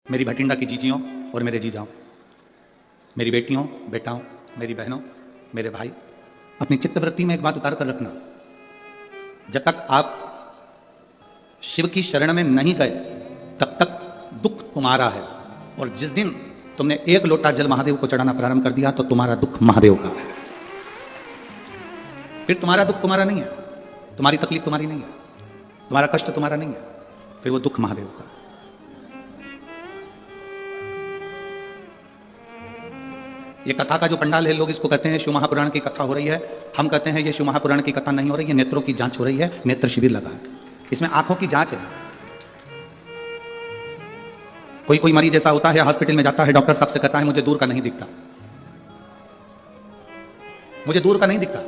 मेरी भटिंडा की जीजियों और मेरे जीजाओं, मेरी बेटियों बेटाओं, मेरी बहनों, मेरे भाई, अपनी चित्तवृत्ति में एक बात उतार कर रखना। जब तक आप शिव की शरण में नहीं गए तब तक दुख तुम्हारा है, और जिस दिन तुमने एक लोटा जल महादेव को चढ़ाना प्रारंभ कर दिया तो तुम्हारा दुख महादेव का है। फिर तुम्हारा दुख तुम्हारा नहीं है, तुम्हारी तकलीफ तुम्हारी नहीं है, तुम्हारा कष्ट तुम्हारा नहीं है, फिर वो दुख महादेव का है। ये कथा का जो पंडाल है, लोग इसको कहते हैं शिव महापुराण की कथा हो रही है। हम कहते हैं ये शिव महापुराण की कथा नहीं हो रही है, नेत्रों की जांच हो रही है, नेत्र शिविर लगा है। इसमें आंखों की जांच है। कोई मरीज ऐसा होता है, हॉस्पिटल में जाता है, डॉक्टर साहब से कहता है मुझे दूर का नहीं दिखता, मुझे दूर का नहीं दिखता।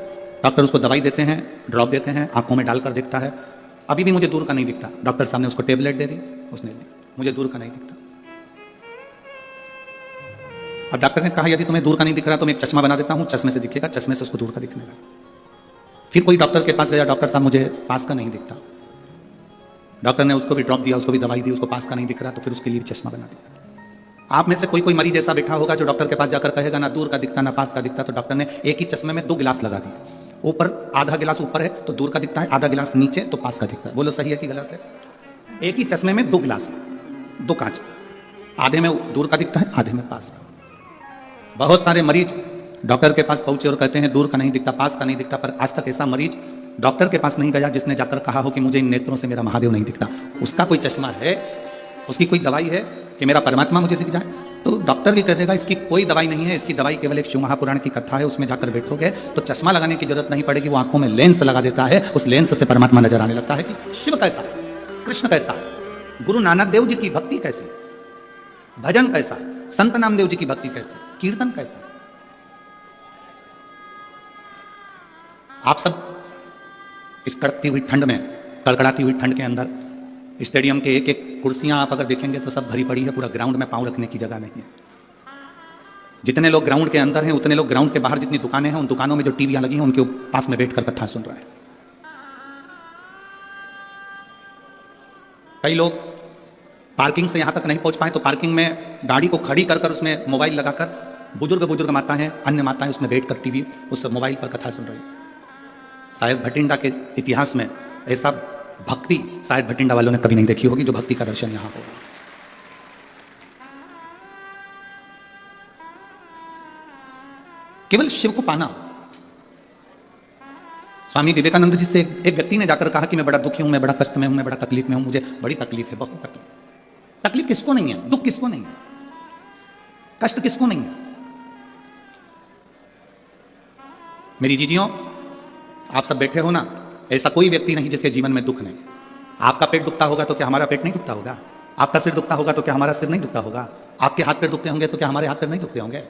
डॉक्टर उसको दवाई देते हैं, ड्रॉप देते हैं, आंखों में डालकर देखता है, अभी भी मुझे दूर का नहीं दिखता। डॉक्टर साहब ने उसको टेबलेट दे दी, उसने मुझे दूर का नहीं दिखता। अब डॉक्टर ने कहा यदि तुम्हें दूर का नहीं दिख रहा तो मैं एक चश्मा बना देता हूं, चश्मे से दिखेगा, चश्मे से उसको दूर का दिखने लगा। फिर कोई डॉक्टर के पास गया, डॉक्टर साहब मुझे पास का नहीं दिखता। डॉक्टर ने उसको भी ड्रॉप दिया, उसको भी दवाई दी, उसको पास का नहीं दिख रहा, तो फिर उसके लिए भी चश्मा बना दिया। आप में से कोई मरीज ऐसा बैठा होगा जो डॉक्टर के पास जाकर कहेगा ना दूर का दिखता ना पास का दिखता, तो डॉक्टर ने एक ही चश्मे में 2 गिलास लगा दिए। ऊपर आधा गिलास ऊपर है तो दूर का दिखता है, आधा गिलास नीचे तो पास का दिखता है। बोलो सही है कि गलत है? एक ही चश्मे में 2 गिलास, 2 कांच, आधे में दूर का दिखता है, आधे में पास का। बहुत सारे मरीज डॉक्टर के पास पहुंचे और कहते हैं दूर का नहीं दिखता, पास का नहीं दिखता, पर आज तक ऐसा मरीज डॉक्टर के पास नहीं गया जिसने जाकर कहा हो कि मुझे इन नेत्रों से मेरा महादेव नहीं दिखता। उसका कोई चश्मा है, उसकी कोई दवाई है कि मेरा परमात्मा मुझे दिख जाए? तो डॉक्टर भी कह देगा इसकी कोई दवाई नहीं है, इसकी दवाई केवल एक शिव महापुराण की कथा है, उसमें जाकर बैठोगे तो चश्मा लगाने की जरूरत नहीं पड़ेगी। वो आंखों में लेंस लगा देता है, उस लेंस से परमात्मा नजर आने लगता है कि शिव कैसा है, कृष्ण कैसा है, गुरु नानक देव जी की भक्ति कैसी है, भजन कैसा है, संत नामदेव जी की भक्ति कैसी है, कीर्तन कैसा है। आप सब इस कड़कती हुई ठंड में, कड़कड़ाती हुई ठंड के अंदर स्टेडियम के एक एक कुर्सियां आप अगर देखेंगे तो सब भरी पड़ी है, पूरा ग्राउंड में पांव रखने की जगह नहीं है। जितने लोग ग्राउंड के अंदर हैं उतने लोग ग्राउंड के बाहर जितनी दुकानें हैं उन दुकानों में जो टीवियां लगी हैं उनके पास में बैठकर कथा सुन रहे हैं। कई लोग पार्किंग से यहां तक नहीं पहुंच पाए तो पार्किंग में गाड़ी को खड़ी कर उसमें मोबाइल लगाकर बुजुर्ग माताएं, अन्य माताएं उसमें बैठकर टीवी उस मोबाइल पर कथा सुन रही है। शायद भटिंडा के इतिहास में ऐसा भक्ति शायद भटिंडा वालों ने कभी नहीं देखी होगी जो भक्ति का दर्शन यहां होगा। केवल शिव को पाना। स्वामी विवेकानंद जी से एक व्यक्ति ने जाकर कहा कि मैं बड़ा दुखी हूं, मैं बड़ा कष्ट में हूं, मैं बड़ा तकलीफ में हूं, मुझे बड़ी तकलीफ है, बहुत तकलीफ। तकलीफ किसको नहीं है? दुख किसको नहीं है? कष्ट किसको नहीं है? मेरी जीजियों, आप सब बैठे हो ना, ऐसा कोई व्यक्ति नहीं जिसके जीवन में दुख नहीं। आपका पेट दुखता होगा तो क्या हमारा पेट नहीं दुखता होगा? आपका सिर दुखता होगा तो क्या हमारा सिर नहीं दुखता होगा? आपके हाथ पैर दुखते होंगे तो क्या हमारे हाथ पैर नहीं दुखते होंगे?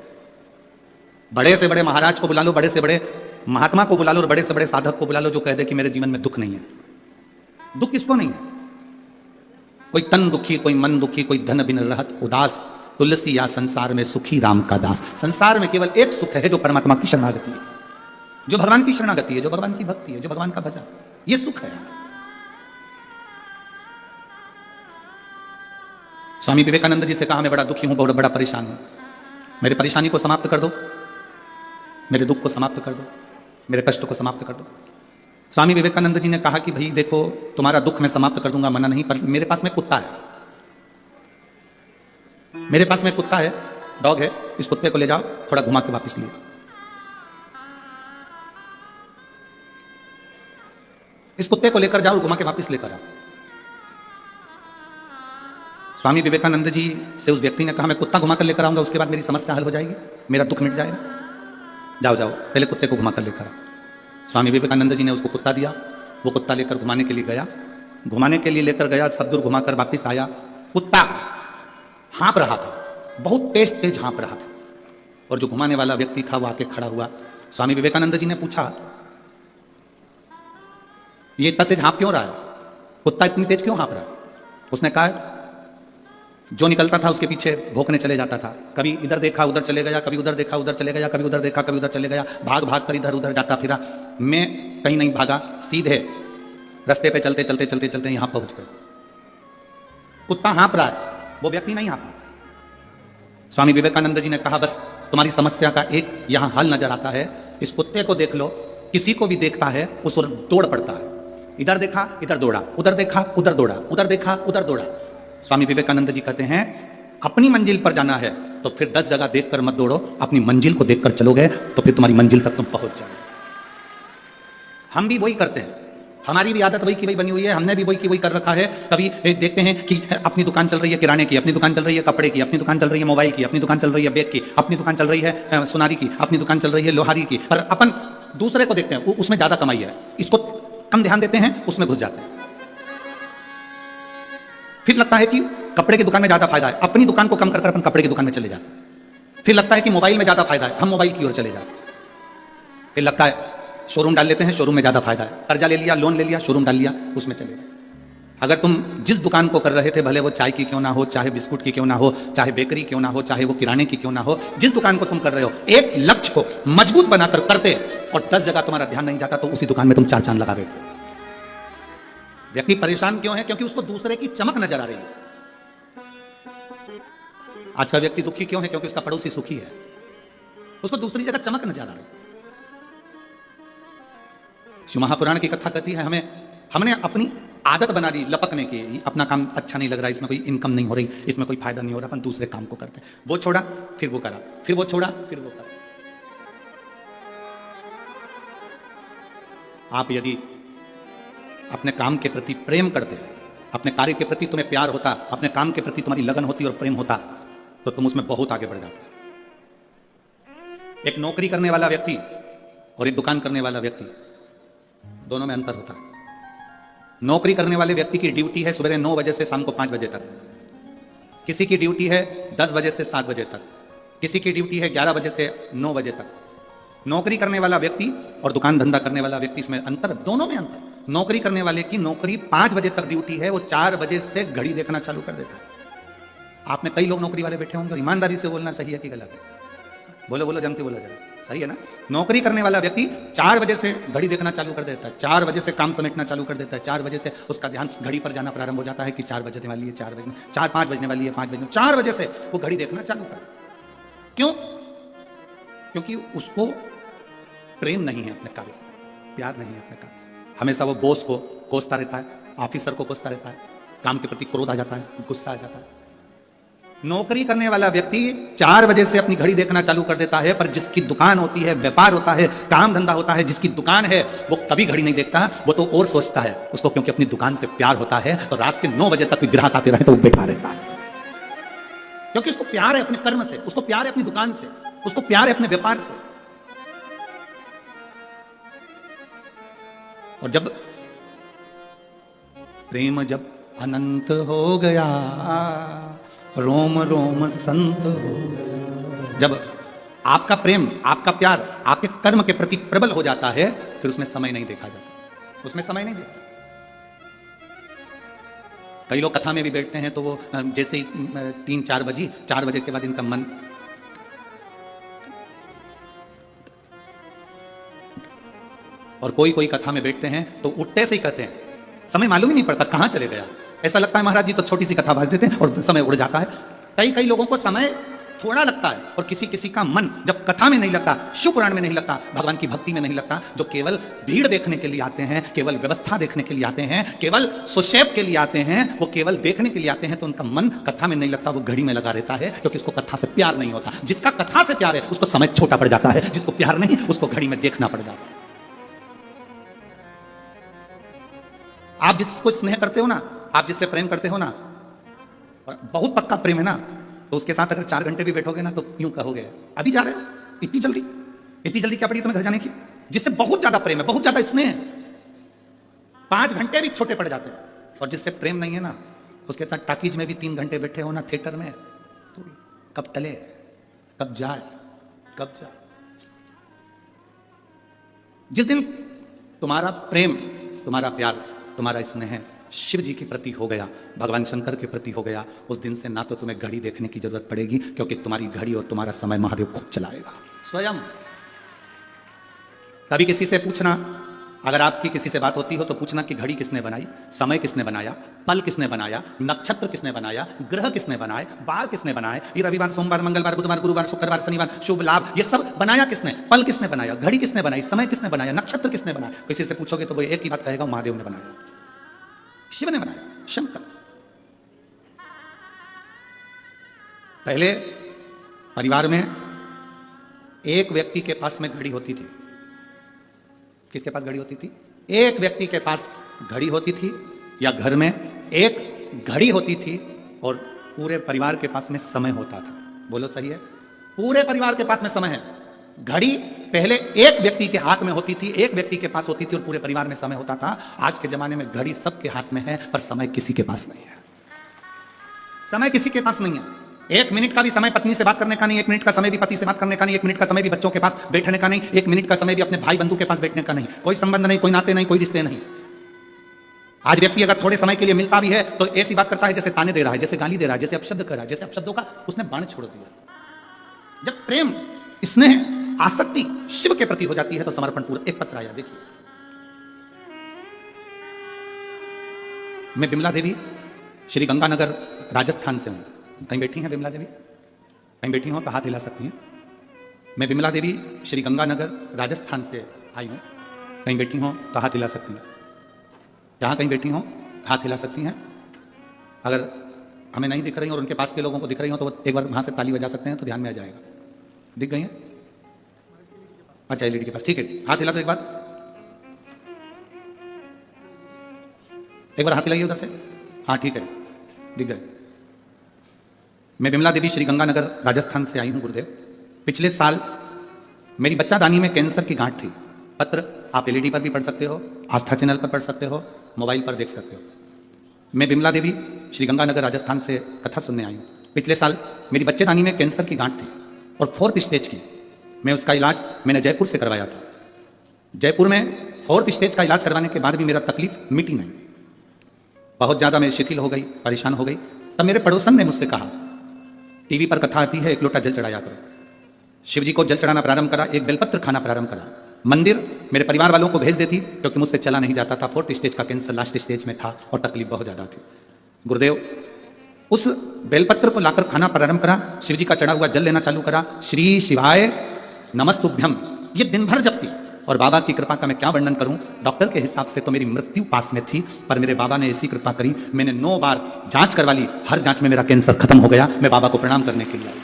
बड़े से बड़े महाराज को बुला लो, बड़े से बड़े महात्मा को बुला लो और बड़े से बड़े साधक को बुला लो जो कह दे कि मेरे जीवन में दुख नहीं है। दुख किसको नहीं है? कोई तन दुखी, कोई मन दुखी, कोई धन बिन रहत उदास, तुलसी या संसार में सुखी राम का दास। संसार में केवल एक सुख है जो परमात्मा की शरणागति है, जो भगवान की शरणागति है, जो भगवान की भक्ति है, जो भगवान का भजन, ये सुख है। स्वामी विवेकानंद जी से कहा मैं बड़ा दुखी हूं, बहुत बड़ा परेशान हूं, मेरे परेशानी को समाप्त कर दो, मेरे दुख को समाप्त कर दो, मेरे कष्ट को समाप्त कर दो। स्वामी विवेकानंद जी ने कहा कि भाई देखो, तुम्हारा दुख मैं समाप्त कर दूंगा, मना नहीं, पर मेरे पास में कुत्ता है, मेरे पास में कुत्ता है, डॉग है, इस कुत्ते को ले जाओ, थोड़ा घुमा के वापस ले आओ। इस कुत्ते को लेकर जाओ और घुमा के वापस लेकर आओ। स्वामी विवेकानंद जी से उस व्यक्ति ने कहा मैं कुत्ता घुमा कर लेकर आऊंगा, उसके बाद मेरी समस्या हल हो जाएगी, मेरा दुख मिट जाएगा। जाओ जाओ, पहले कुत्ते को घुमा कर लेकर आओ। स्वामी विवेकानंद जी ने उसको कुत्ता दिया, वो कुत्ता लेकर घुमाने के लिए गया, घुमाने के लिए लेकर गया, सब दूर घुमाकर वापिस आया। कुत्ता हाँप रहा था, बहुत तेज तेज हाँप रहा था, और जो घुमाने वाला व्यक्ति था वो आके खड़ा हुआ। स्वामी विवेकानंद जी ने पूछा ये इतना तेज हाँप क्यों रहा है, कुत्ता इतनी तेज क्यों हाँप रहा है? उसने कहा जो निकलता था उसके पीछे भौंकने चले जाता था, कभी इधर देखा उधर चले गया, कभी उधर देखा उधर चले गया, कभी उधर देखा कभी उधर चले गया, भाग भाग कर इधर उधर जाता फिरा। मैं कहीं नहीं भागा, सीधे रास्ते पे चलते चलते चलते चलते यहां पहुंच गए। कुत्ता हाँप रहा है, वो व्यक्ति नहीं आता। स्वामी विवेकानंद जी ने कहा बस तुम्हारी समस्या का एक यहां हल नजर आता है, इस कुत्ते को देख लो, किसी को भी देखता है उस ओर दौड़ पड़ता है, इधर देखा इधर दौड़ा, उधर देखा उधर दौड़ा, उधर देखा उधर दौड़ा। स्वामी विवेकानंद जी कहते हैं अपनी मंजिल पर जाना है तो फिर 10 जगह देखकर मत दौड़ो, अपनी मंजिल को देखकर चलोगे तो फिर तुम्हारी मंजिल तक तुम पहुंच जाओगे। हम भी वही करते हैं, हमारी भी आदत वही की वही बनी हुई है, हमने भी वही की वही कर रखा है। कभी देखते हैं कि अपनी दुकान चल रही है किराने की, अपनी दुकान चल रही है कपड़े की, अपनी दुकान चल रही है मोबाइल की, अपनी दुकान चल रही है बैग की, अपनी दुकान चल रही है सुनारी की, अपनी दुकान चल रही है लोहारी की, पर अपन दूसरे को देखते हैं उसमें ज्यादा कमाई है, इसको कम ध्यान देते हैं, उसमें घुस जाते हैं। फिर लगता है कि कपड़े की दुकान में ज्यादा फायदा है, अपनी दुकान को कम कर अपन कपड़े की दुकान में चले जाते हैं। फिर लगता है कि मोबाइल में ज्यादा फायदा है, हम मोबाइल की ओर चले जाते हैं। फिर लगता है शोरूम डाल लेते हैं, शोरूम में ज्यादा फायदा है, कर्जा ले लिया, लोन ले लिया, शोरूम डाल लिया, उसमें चले गए। अगर तुम जिस दुकान को कर रहे थे, भले वो चाय की क्यों ना हो, चाहे बिस्कुट की क्यों ना हो, चाहे बेकरी क्यों ना हो, चाहे वो किराने की क्यों ना हो, जिस दुकान को तुम कर रहे हो, एक लक्ष्य को मजबूत बनाकर करते और 10 जगह तुम्हारा ध्यान नहीं जाता तो उसी दुकान में तुम 4 चांद लगा रहे थे। व्यक्ति परेशान क्यों है? क्योंकि उसको दूसरे की चमक नजर आ रही है। आज का व्यक्ति दुखी क्यों है? क्योंकि उसका पड़ोसी सुखी है, उसको दूसरी जगह चमक नजर आ रही है। शिव महापुराण की कथा कहती है हमने अपनी आदत बना ली लपकने की, अपना काम अच्छा नहीं लग रहा, इसमें कोई इनकम नहीं हो रही, इसमें कोई फायदा नहीं हो रहा, अपन दूसरे काम को करते हैं। वो छोड़ा फिर वो करा, फिर वो छोड़ा फिर वो करा। आप यदि अपने काम के प्रति प्रेम करते, अपने कार्य के प्रति तुम्हें प्यार होता, अपने काम के प्रति तुम्हारी लगन होती और प्रेम होता, तो तुम उसमें बहुत आगे बढ़ जाते। एक नौकरी करने वाला व्यक्ति और एक दुकान करने वाला व्यक्ति, दोनों में अंतर होता है। नौकरी करने वाले व्यक्ति की ड्यूटी है सुबह 9 बजे से शाम को 5 बजे तक, किसी की ड्यूटी है 10 बजे से 7 बजे तक, किसी की ड्यूटी है 11 बजे से 9 बजे तक। नौकरी करने वाला व्यक्ति और दुकान धंधा करने वाला व्यक्ति, इसमें अंतर, दोनों में अंतर। नौकरी करने वाले की नौकरी 5 बजे तक ड्यूटी है, वो 4 बजे से घड़ी देखना चालू कर देता है। आप में कई लोग नौकरी वाले बैठे होंगे और ईमानदारी से बोलना सही है कि गलत है? बोलो बोलो, जम के बोलो जरा, सही है ना? नौकरी करने वाला व्यक्ति 4 बजे से घड़ी देखना चालू कर देता है, 4 बजे से काम समेटना चालू कर देता है, 4 बजे से उसका ध्यान घड़ी पर जाना प्रारंभ हो जाता है कि 4 बजने वाली है, 4 बजने, 5 बजने वाली है, 5 बजने, 4 बजे से वो घड़ी देखना चालू कर देता है। क्यों? क्योंकि उसको प्रेम नहीं है अपने कार्य से, प्यार नहीं है अपने कार्य से। हमेशा वो बॉस को कोसता रहता है, ऑफिसर को कोसता रहता है, काम के प्रति क्रोध आ जाता है, गुस्सा आ जाता है। नौकरी करने वाला व्यक्ति 4 बजे से अपनी घड़ी देखना चालू कर देता है, पर जिसकी दुकान होती है, व्यापार होता है, काम धंधा होता है, जिसकी दुकान है, वो कभी घड़ी नहीं देखता, वो तो और सोचता है। उसको क्योंकि अपनी दुकान से प्यार होता है, तो रात के 9 बजे तक भी ग्राहक आते रहे तो वो बैठा रहता है, क्योंकि उसको प्यार है अपने कर्म से, उसको प्यार है अपनी दुकान से, उसको प्यार है अपने व्यापार से। और जब प्रेम जब अनंत हो गया, रोम रोम संत हो गया, जब आपका प्रेम, आपका प्यार आपके कर्म के प्रति प्रबल हो जाता है, फिर उसमें समय नहीं देखा जाता, उसमें समय नहीं देखा। कई लोग कथा में भी बैठते हैं तो वो जैसे ही 3-4 बजी, 4 बजे के बाद इनका मन, और कोई कोई कथा में बैठते हैं तो उठते से ही कहते हैं, समय मालूम ही नहीं पड़ता कहां चले गया। ऐसा लगता है महाराज जी तो छोटी सी कथा बाज देते हैं और समय उड़ जाता है। कई लोगों को समय थोड़ा लगता है और किसी किसी का मन जब कथा में नहीं लगता, शिव पुराण में नहीं लगता, भगवान की भक्ति में नहीं लगता, जो केवल भीड़ देखने के लिए आते हैं, केवल व्यवस्था देखने के लिए आते हैं, केवल सुशेप के लिए आते हैं, वो केवल देखने के लिए आते हैं, तो उनका मन कथा में नहीं लगता, वो घड़ी में लगा रहता है, क्योंकि उसको कथा से प्यार नहीं होता। जिसका कथा से प्यार है उसको समय छोटा पड़ जाता है, जिसको प्यार नहीं उसको घड़ी में देखना पड़ जाता है। आप जिसको स्नेह करते हो ना, आप जिससे प्रेम करते हो ना, और बहुत पक्का प्रेम है ना, तो उसके साथ अगर 4 घंटे भी बैठोगे ना तो यूं कहोगे अभी जा रहे हो, इतनी जल्दी क्या पड़ी तुम्हें घर जाने की? जिससे बहुत ज्यादा प्रेम है, बहुत ज्यादा स्नेह है, 5 घंटे भी छोटे पड़ जाते हैं। और जिससे प्रेम नहीं है ना, उसके साथ टाकीज में भी 3 घंटे बैठे हो ना, थिएटर में, तो कब टले, कब जाए। जिस दिन तुम्हारा प्रेम, तुम्हारा प्यार, तुम्हारा स्नेह शिव जी के प्रति हो गया, भगवान शंकर के प्रति हो गया, उस दिन से ना तो तुम्हें घड़ी देखने की जरूरत पड़ेगी, क्योंकि तुम्हारी घड़ी और तुम्हारा समय महादेव खुद चलाएगा स्वयं। कभी किसी से पूछना, अगर आपकी किसी से बात होती हो तो पूछना कि घड़ी किसने बनाई, समय किसने बनाया, पल किसने बनाया, नक्षत्र किसने बनाया, ग्रह किसने बनाए, वार किसने बनाए, ये रविवार, सोमवार, मंगलवार, बुधवार, गुरुवार, शुक्रवार, शनिवार, शुभ लाभ, ये सब बनाया किसने, पल किसने बनाया, घड़ी किसने बनाई, समय किसने बनाया, नक्षत्र किसने बनाया। किसी से पूछोगे तो वो एक ही बात कहेगा, महादेव ने बनाया, शिव ने बनाया, शंकर। पहले परिवार में एक व्यक्ति के पास में घड़ी होती थी। किसके पास घड़ी होती थी? एक व्यक्ति के पास घड़ी होती थी, या घर में एक घड़ी होती थी और पूरे परिवार के पास में समय होता था। बोलो सही है? पूरे परिवार के पास में समय है। घड़ी पहले एक व्यक्ति के हाथ में होती थी, एक व्यक्ति के पास होती थी और पूरे परिवार में समय होता था। आज के जमाने में घड़ी सबके हाथ में है पर समय किसी के पास नहीं है। समय किसी के पास नहीं है। 1 मिनट का भी समय पत्नी से बात करने का नहीं, 1 मिनट का समय भी पति से बात करने का नहीं, 1 मिनट का समय भी बच्चों के पास बैठने का नहीं, 1 मिनट का समय भी अपने भाई बंधु के पास बैठने का नहीं। कोई संबंध नहीं, कोई नाते नहीं, कोई रिश्ते नहीं। आज व्यक्ति अगर थोड़े समय के लिए मिलता भी है तो ऐसी बात करता है जैसे ताने दे रहा है, जैसे गाली दे रहा है, जैसे अपशब्द कर रहा है, जैसे अपशब्दों का उसने बाण छोड़ दिया। जब प्रेम, स्नेह, आसक्ति शिव के प्रति हो जाती है तो समर्पण पूरा। एक पत्र आया, देखिए। मैं बिमला देवी श्री गंगानगर राजस्थान से हूं। कहीं बैठी हैं बिमला देवी? कहीं बैठी हो तो हाथ हिला सकती हैं। मैं बिमला देवी श्री गंगानगर राजस्थान से आई हूँ। कहीं बैठी हो तो हाथ हिला सकती हैं। जहाँ कहीं बैठी हो हाथ हिला सकती हैं। अगर हमें नहीं दिख रही और उनके पास के लोगों को दिख रही हो तो एक बार वहाँ से ताली बजा सकते हैं तो ध्यान में आ जाएगा। दिख गई हैं? अच्छा, एलईडी के पास, ठीक है। हाथ हिला दो एक बार, एक बार हाथ हिलाइए उधर से। हाँ ठीक है, दिख गए। मैं बिमला देवी श्री गंगानगर राजस्थान से आई हूं गुरुदेव। पिछले साल मेरी बच्चादानी में कैंसर की गांठ थी। पत्र आप एलईडी पर भी पढ़ सकते हो, आस्था चैनल पर पढ़ सकते हो, मोबाइल पर देख सकते हो। मैं बिमला देवी श्री गंगानगर राजस्थान से कथा सुनने आई हूँ। पिछले साल मेरी बच्चेदानी में कैंसर की गांठ थी और 4th स्टेज की। मैं उसका इलाज मैंने जयपुर से करवाया था। जयपुर में 4th स्टेज का इलाज करवाने के बाद भी मेरा तकलीफ मिटी नहीं। बहुत ज़्यादा मैं शिथिल हो गई, परेशान हो गई। तब मेरे पड़ोसन ने मुझसे कहा, टीवी पर कथा आती है, 1 लोटा जल चढ़ाया करो। शिव जी को जल चढ़ाना प्रारंभ करा, एक बेलपत्र खाना प्रारंभ करा। मंदिर मेरे परिवार वालों को भेज देती क्योंकि मुझसे चला नहीं जाता था। 4th स्टेज का कैंसर लास्ट स्टेज में था और तकलीफ बहुत ज़्यादा थी। गुरुदेव, उस बेलपत्र को लाकर खाना प्रारंभ करा, शिव जी का चढ़ा हुआ जल लेना चालू करा। श्री शिवाय नमस्तुभ्यम ये दिन भर जपती। और बाबा की कृपा का मैं क्या वर्णन करूं। डॉक्टर के हिसाब से तो मेरी मृत्यु पास में थी, पर मेरे बाबा ने ऐसी कृपा करी, मैंने 9 बार जांच करवा ली। हर जांच में मेरा कैंसर खत्म हो गया। मैं बाबा को प्रणाम करने के लिए आई।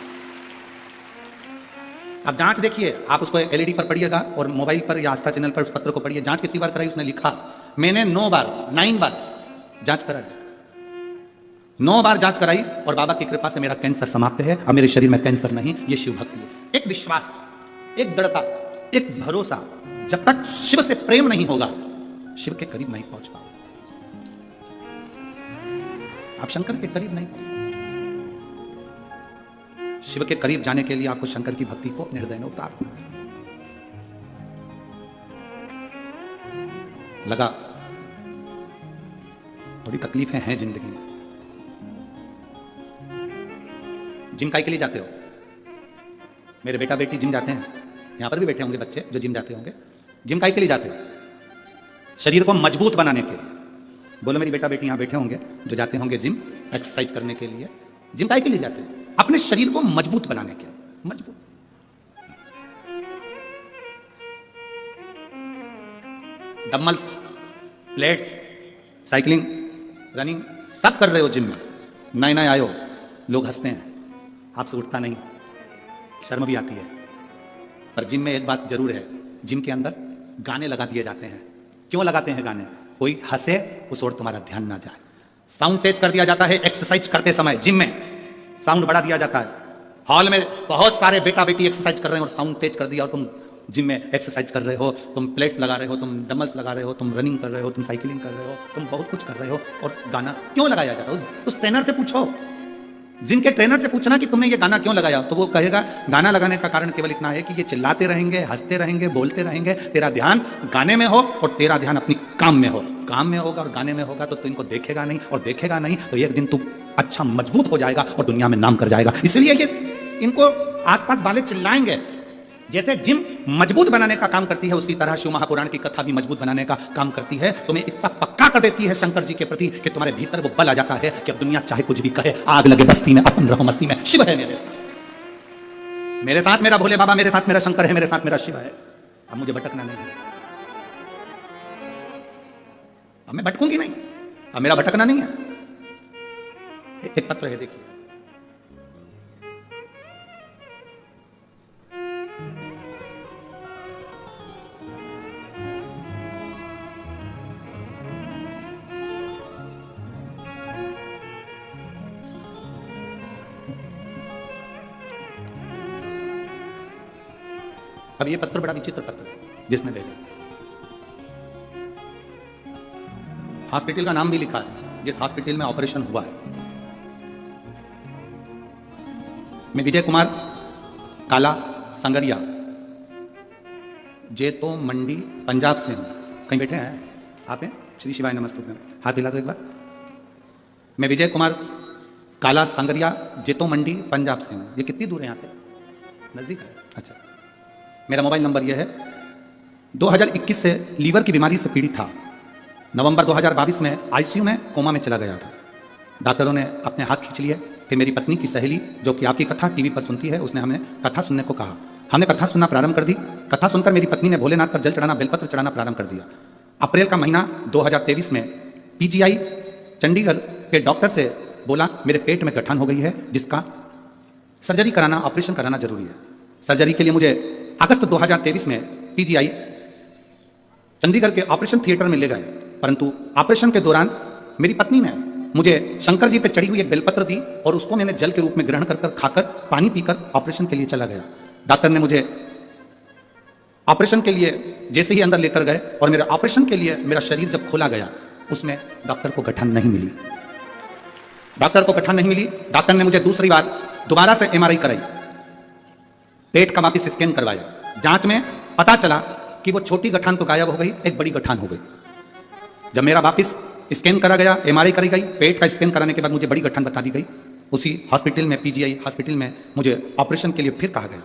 अब जांच देखिए, आप उसको एलईडी पर पढ़िएगा और मोबाइल पर या आस्था चैनल पर उस पत्र को पढ़िए। जांच कितनी बार कराई उसने लिखा, मैंने 9 बार जांच कराई। 9 बार जांच कराई और बाबा की कृपा से मेरा कैंसर समाप्त है। अब मेरे शरीर में कैंसर नहीं। ये शिव भक्ति है। एक विश्वास, एक दृढ़ता, एक भरोसा। जब तक शिव से प्रेम नहीं होगा शिव के करीब नहीं पहुंच पाओगे। आप शंकर के करीब नहीं पहुंच। शिव के करीब जाने के लिए आपको शंकर की भक्ति को अपने हृदय में उतारना। लगा थोड़ी तकलीफें हैं जिंदगी में। जिम काय के लिए जाते हो? मेरे बेटा बेटी जिम जाते हैं। यहां पर भी बैठे होंगे बच्चे जो जिम जाते होंगे। जिम काय के लिए जाते हो? शरीर को मजबूत बनाने के लिए। बोलो, मेरी बेटा बेटी यहां बैठे होंगे जो जाते होंगे जिम, एक्सरसाइज करने के लिए। जिम काय के लिए जाते हो? अपने शरीर को मजबूत बनाने के लिए। मजबूत। डंबल्स, प्लेट्स, साइकिलिंग, रनिंग सब कर रहे हो जिम में। नए नए आए हो, लोग हंसते हैं, आपसे उठता नहीं, शर्म भी आती है। पर जिम में एक बात जरूर है, जिम के अंदर गाने लगा दिए जाते हैं। क्यों लगाते हैं गाने? कोई हंसे उस ओर तुम्हारा ध्यान ना जाए। साउंड तेज कर दिया जाता है एक्सरसाइज करते समय। जिम में साउंड बढ़ा दिया जाता है। हॉल में बहुत सारे बेटा बेटी एक्सरसाइज कर रहे हैं और साउंड तेज कर दिया और तुम जिम में एक्सरसाइज कर रहे हो, तुम प्लेट्स लगा रहे हो, तुम डंबल्स लगा रहे हो, तुम रनिंग कर रहे हो, तुम साइकिलिंग कर रहे हो, तुम बहुत कुछ कर रहे हो। और गाना क्यों लगाया जाता है? उस ट्रेनर से पूछो, जिनके ट्रेनर से पूछना कि तुमने ये गाना क्यों लगाया, तो वो कहेगा गाना लगाने का कारण केवल इतना है कि ये चिल्लाते रहेंगे, हंसते रहेंगे, बोलते रहेंगे। तेरा ध्यान गाने में हो और तेरा ध्यान अपनी काम में हो। काम में होगा और गाने में होगा तो इनको देखेगा नहीं, और देखेगा नहीं तो एक दिन तू अच्छा मजबूत हो जाएगा और दुनिया में नाम कर जाएगा। इसलिए ये इनको आसपास वाले चिल्लाएंगे, जैसे जिम मजबूत बनाने का काम करती है, उसी तरह शिव महापुराण की कथा भी मजबूत बनाने का काम करती है। तुम्हें इतना पक्का कर देती है शंकर जी के प्रति कि तुम्हारे भीतर वो बल आ जाता है कि अब दुनिया चाहे कुछ भी कहे, आग लगे बस्ती में, अपन रहो मस्ती में, शिव है मेरे साथ, मेरे साथ मेरा भोले बाबा, मेरे साथ मेरा शंकर है, मेरे साथ मेरा शिव है। अब मुझे भटकना नहीं है, अब मैं भटकूंगी नहीं, अब मेरा भटकना नहीं है। एक पत्र है, देखिए, अब ये पत्र बड़ा विचित्र पत्र है जिसमें भेजा, हॉस्पिटल का नाम भी लिखा है जिस हॉस्पिटल में ऑपरेशन हुआ है। मैं विजय कुमार काला संगरिया, जेतो मंडी पंजाब से हूं। कहीं बैठे हैं आप? हैं? श्री शिवाय नमस्तुभ्यम, हाथ हिला दो एक बार। मैं विजय कुमार काला संगरिया, जेतो मंडी पंजाब से हूं। ये कितनी दूर है यहाँ से? नजदीक है। अच्छा, मेरा मोबाइल नंबर यह है। 2021 से लीवर की बीमारी से पीड़ित था। नवंबर 2022 में आईसीयू में कोमा में चला गया था। डॉक्टरों ने अपने हाथ खींच लिए। फिर मेरी पत्नी की सहेली, जो कि आपकी कथा टीवी पर सुनती है, उसने हमें कथा सुनने को कहा। हमने कथा सुनना प्रारंभ कर दी। कथा सुनकर मेरी पत्नी ने भोलेनाथ पर जल चढ़ाना, बेलपत्र चढ़ाना प्रारंभ कर दिया। अप्रैल का महीना 2023 में पीजीआई चंडीगढ़ के डॉक्टर से बोला मेरे पेट में गठन हो गई है, जिसका सर्जरी कराना, ऑपरेशन कराना जरूरी है। सर्जरी के लिए मुझे अगस्त 2023 में पीजीआई चंडीगढ़ के ऑपरेशन थिएटर में ले गए, परंतु ऑपरेशन के दौरान मेरी पत्नी ने मुझे शंकर जी पे चढ़ी हुई एक बेलपत्र दी और उसको मैंने जल के रूप में ग्रहण कर खाकर, पानी पीकर ऑपरेशन के लिए चला गया। डॉक्टर ने मुझे ऑपरेशन के लिए जैसे ही अंदर लेकर गए और मेरे ऑपरेशन के लिए मेरा शरीर जब खोला गया, उसमें डॉक्टर को गठन नहीं मिली। डॉक्टर को गठन नहीं मिली। डॉक्टर ने मुझे दूसरी बार दोबारा से एमआरआई कराई, पेट का वापिस स्कैन करवाया। जांच में पता चला कि वो छोटी गठान तो गायब हो गई, एक बड़ी गठान हो गई। जब मेरा वापिस स्कैन करा गया, एमआरआई करी गई, पेट का स्कैन कराने के बाद मुझे बड़ी गठान बता दी गई। उसी हॉस्पिटल में, पीजीआई हॉस्पिटल में, मुझे ऑपरेशन के लिए फिर कहा गया।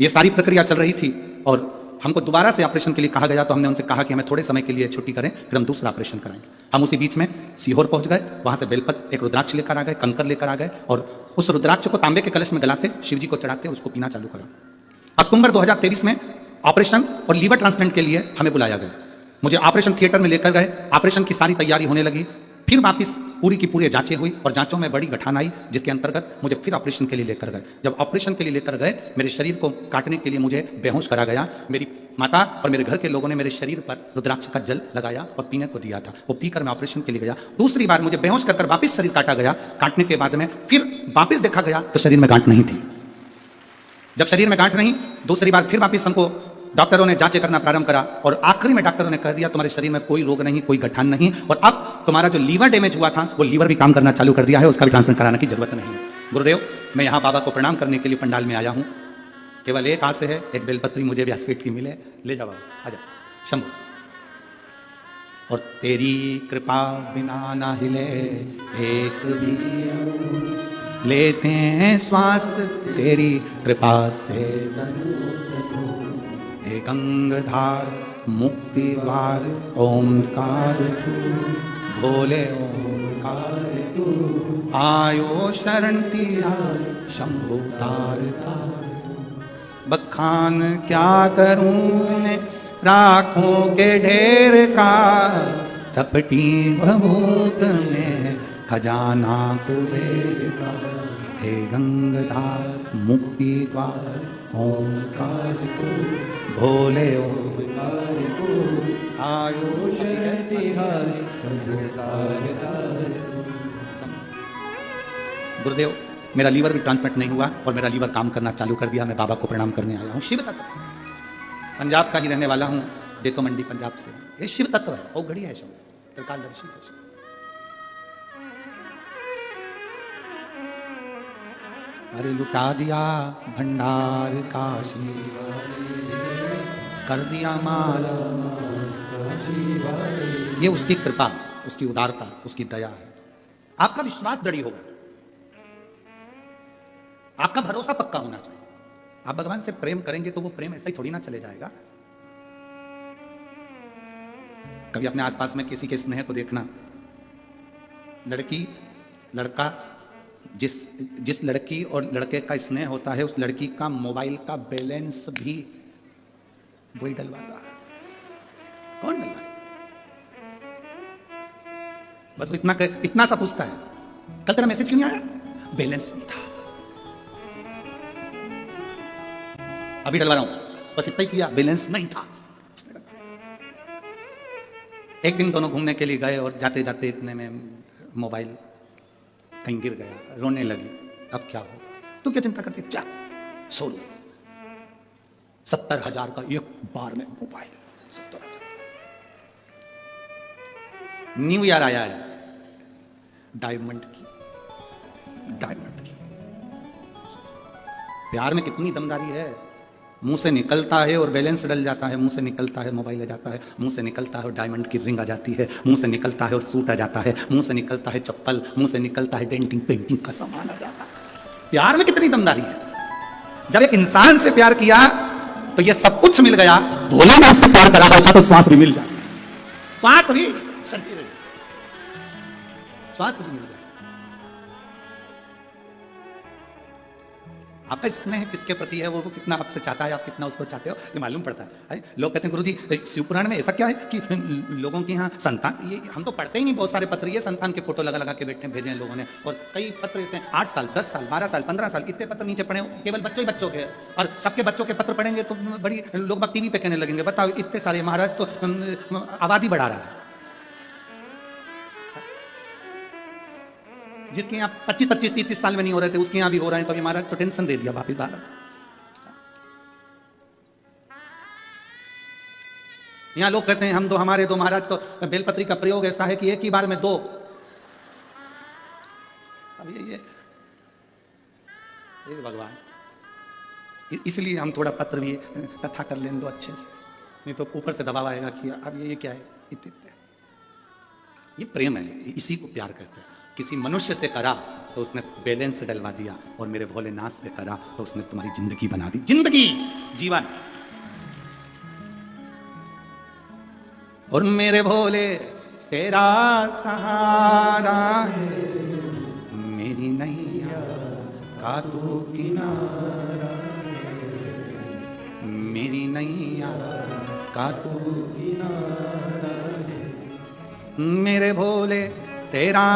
ये सारी प्रक्रिया चल रही थी और हमको दोबारा से ऑपरेशन के लिए कहा गया। तो हमने उनसे कहा कि हमें थोड़े समय के लिए छुट्टी करें, फिर हम दूसरा ऑपरेशन कराएंगे। हम उसी बीच में सीहोर पहुंच गए। वहां से बेलपत्र, एक रुद्राक्ष लेकर आ गए, कंकर लेकर आ गए और उस रुद्राक्ष को तांबे के कलश में गलाते, शिव जी को चढ़ाते, उसको पीना चालू करा। अक्टूबर 2023 में ऑपरेशन और लीवर ट्रांसप्लांट के लिए हमें बुलाया गया। मुझे ऑपरेशन थिएटर में लेकर गए। ऑपरेशन की सारी तैयारी होने लगी। फिर वापिस पूरी की पूरी जांचें हुई और जांचों में बड़ी गठान आई, जिसके अंतर्गत मुझे फिर ऑपरेशन के लिए लेकर गए। जब ऑपरेशन के लिए लेकर गए, मेरे शरीर को काटने के लिए मुझे बेहोश करा गया। मेरी माता और मेरे घर के लोगों ने मेरे शरीर पर रुद्राक्ष का जल लगाया और पीने को दिया था। वो पीकर मैं ऑपरेशन के लिए गया। दूसरी बार मुझे बेहोश कर वापिस शरीर काटा गया। काटने के बाद में फिर वापिस देखा गया तो शरीर में गांठ नहीं थी। जब शरीर में गांठ नहीं, दूसरी बार फिर वापिस हमको डॉक्टरों ने जांचें करना प्रारंभ करा और आखिरी में डॉक्टरों ने कह दिया तुम्हारे शरीर में कोई रोग नहीं, कोई गठान नहीं, और अब तुम्हारा जो लीवर डैमेज हुआ था वो लीवर भी काम करना चालू कर दिया है, उसका भी ट्रांसप्लांट कराने की जरूरत नहीं है। गुरुदेव, मैं यहाँ बाबा को प्रणाम करने के लिए पंडाल में आया हूँ। केवल एक आस है, एक बेलपत्री मुझे व्यासपीठ की मिले। ले जाओ बाबा, आजा शंभू। और तेरी कृपा बिना ना हिले एक भी, लेते हैं श्वास तेरी कृपा से। हे गंगाधार मुक्ति द्वार ओंकार तू, भोले ओंकार तू, आयो शरण तिया शंभु तार तार। बखान क्या करूं मैं राखों के ढेर का, चपटी भभूत में खजाना कुबेर का। हे गंगाधार मुक्ति द्वार ओंकार तू, भोले ओंकार तू, आयो शरण तिहारी शंभु तार तार। गुरुदेव, मेरा लीवर भी ट्रांसप्लांट नहीं हुआ और मेरा लीवर काम करना चालू कर दिया। मैं बाबा को प्रणाम करने आया हूँ। शिव तत्व, पंजाब का ही रहने वाला हूँ, जेतो मंडी पंजाब से। ये शिव तत्व है, और घड़ी है शब्द, त्रिकालदर्शी है। अरे लुटा दिया भंडार काशी, कर दिया माला। ये उसकी कृपा, उसकी उदारता, उसकी दया है। आपका विश्वास दृढ़ होगा, आपका भरोसा पक्का होना चाहिए। आप भगवान से प्रेम करेंगे तो वो प्रेम ऐसा ही थोड़ी ना चले जाएगा। कभी अपने आसपास में किसी के स्नेह को देखना, लड़की लड़का, जिस लड़की और लड़के का स्नेह होता है उस लड़की का मोबाइल का बैलेंस भी वही डलवाता है। कौन डलवाए? बस वो इतना सा पूछता है, कल तेरा मैसेज क्यों नहीं आया? बैलेंस नहीं था, अभी डलवा रहा हूं। बस इतना ही किया, बैलेंस नहीं था। एक दिन दोनों घूमने के लिए गए और जाते जाते इतने में मोबाइल कहीं गिर गया, रोने लगी। अब क्या हो? तू क्या चिंता करती? क्या सो लो। 70,000 का एक बार में मोबाइल, 70,000। न्यू ईयर आया है, डायमंड की प्यार में कितनी दमदारी है। मुंह से निकलता है और बैलेंस डल जाता है, मुंह से निकलता है मोबाइल आ जाता है, मुंह से निकलता है और डायमंड की रिंग आ जाती है, मुंह से निकलता है और सूट आ जाता है, मुंह से निकलता है चप्पल, मुंह से निकलता है डेंटिंग पेंटिंग का सामान आ जाता है। प्यार में कितनी दमदारी है। जब एक इंसान से प्यार किया तो ये सब कुछ मिल गया। भोलेनाथ से प्यार करा होता तो श्वास भी मिल जाए, श्वास भी मिल जाए। आपका स्नेह किसके प्रति है, वो कितना आपसे चाहता है, आप कितना उसको चाहते हो, ये मालूम पड़ता है। लोग कहते हैं गुरुजी शिव पुराण में ऐसा क्या है कि लोगों के यहाँ संतान, ये हम तो पढ़ते ही नहीं। बहुत सारे पत्र ये संतान के फोटो लगा लगा के बैठे भेजे हैं लोगों ने, और कई पत्र ऐसे 8 साल 10 साल 12 साल 15 साल इतने पत्र नीचे पढ़े, केवल बच्चों ही बच्चों के। और सबके बच्चों के पत्र पढ़ेंगे तो बड़ी लोग टीवी पे कहने लगेंगे, बताओ इतने सारे महाराज तो आबादी बढ़ा रहा है। जिसके यहाँ 25-25-30 साल में नहीं हो रहे थे उसके यहाँ भी हो रहे हैं, तो अभी महाराज तो टेंशन दे दिया वापिस भारत। यहाँ लोग कहते हैं हम दो, हमारे दो महाराज, तो बेलपत्री का प्रयोग ऐसा है कि एक ही बार में 2। अब ये भगवान, इसलिए हम थोड़ा पत्र भी कथा कर लें दो अच्छे से, नहीं तो ऊपर से दबाव आएगा कि अब ये क्या है। ये प्रेम है, इसी को प्यार कहते हैं। किसी मनुष्य से करा तो उसने बैलेंस डलवा दिया, और मेरे भोलेनाथ से करा तो उसने तुम्हारी जिंदगी बना दी, जिंदगी जीवन। और मेरे भोले तेरा सहारा है, मेरी नैया का तू किनारा है, मेरी नैया का तू किनारा है, मेरे भोले तेरा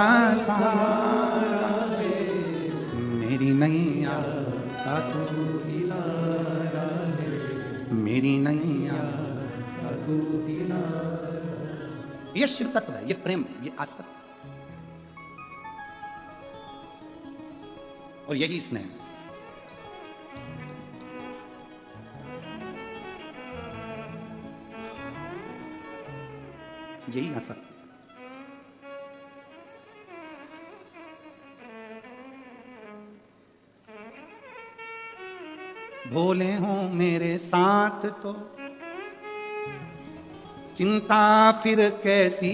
सहारा है, मेरी नैया का तू किनारा है, मेरी नैया का तू किनारा। ये शिव तत्व है, ये प्रेम, ये आस्था और यही स्नेह। यही आस्था। भोले हो मेरे साथ तो चिंता फिर कैसी,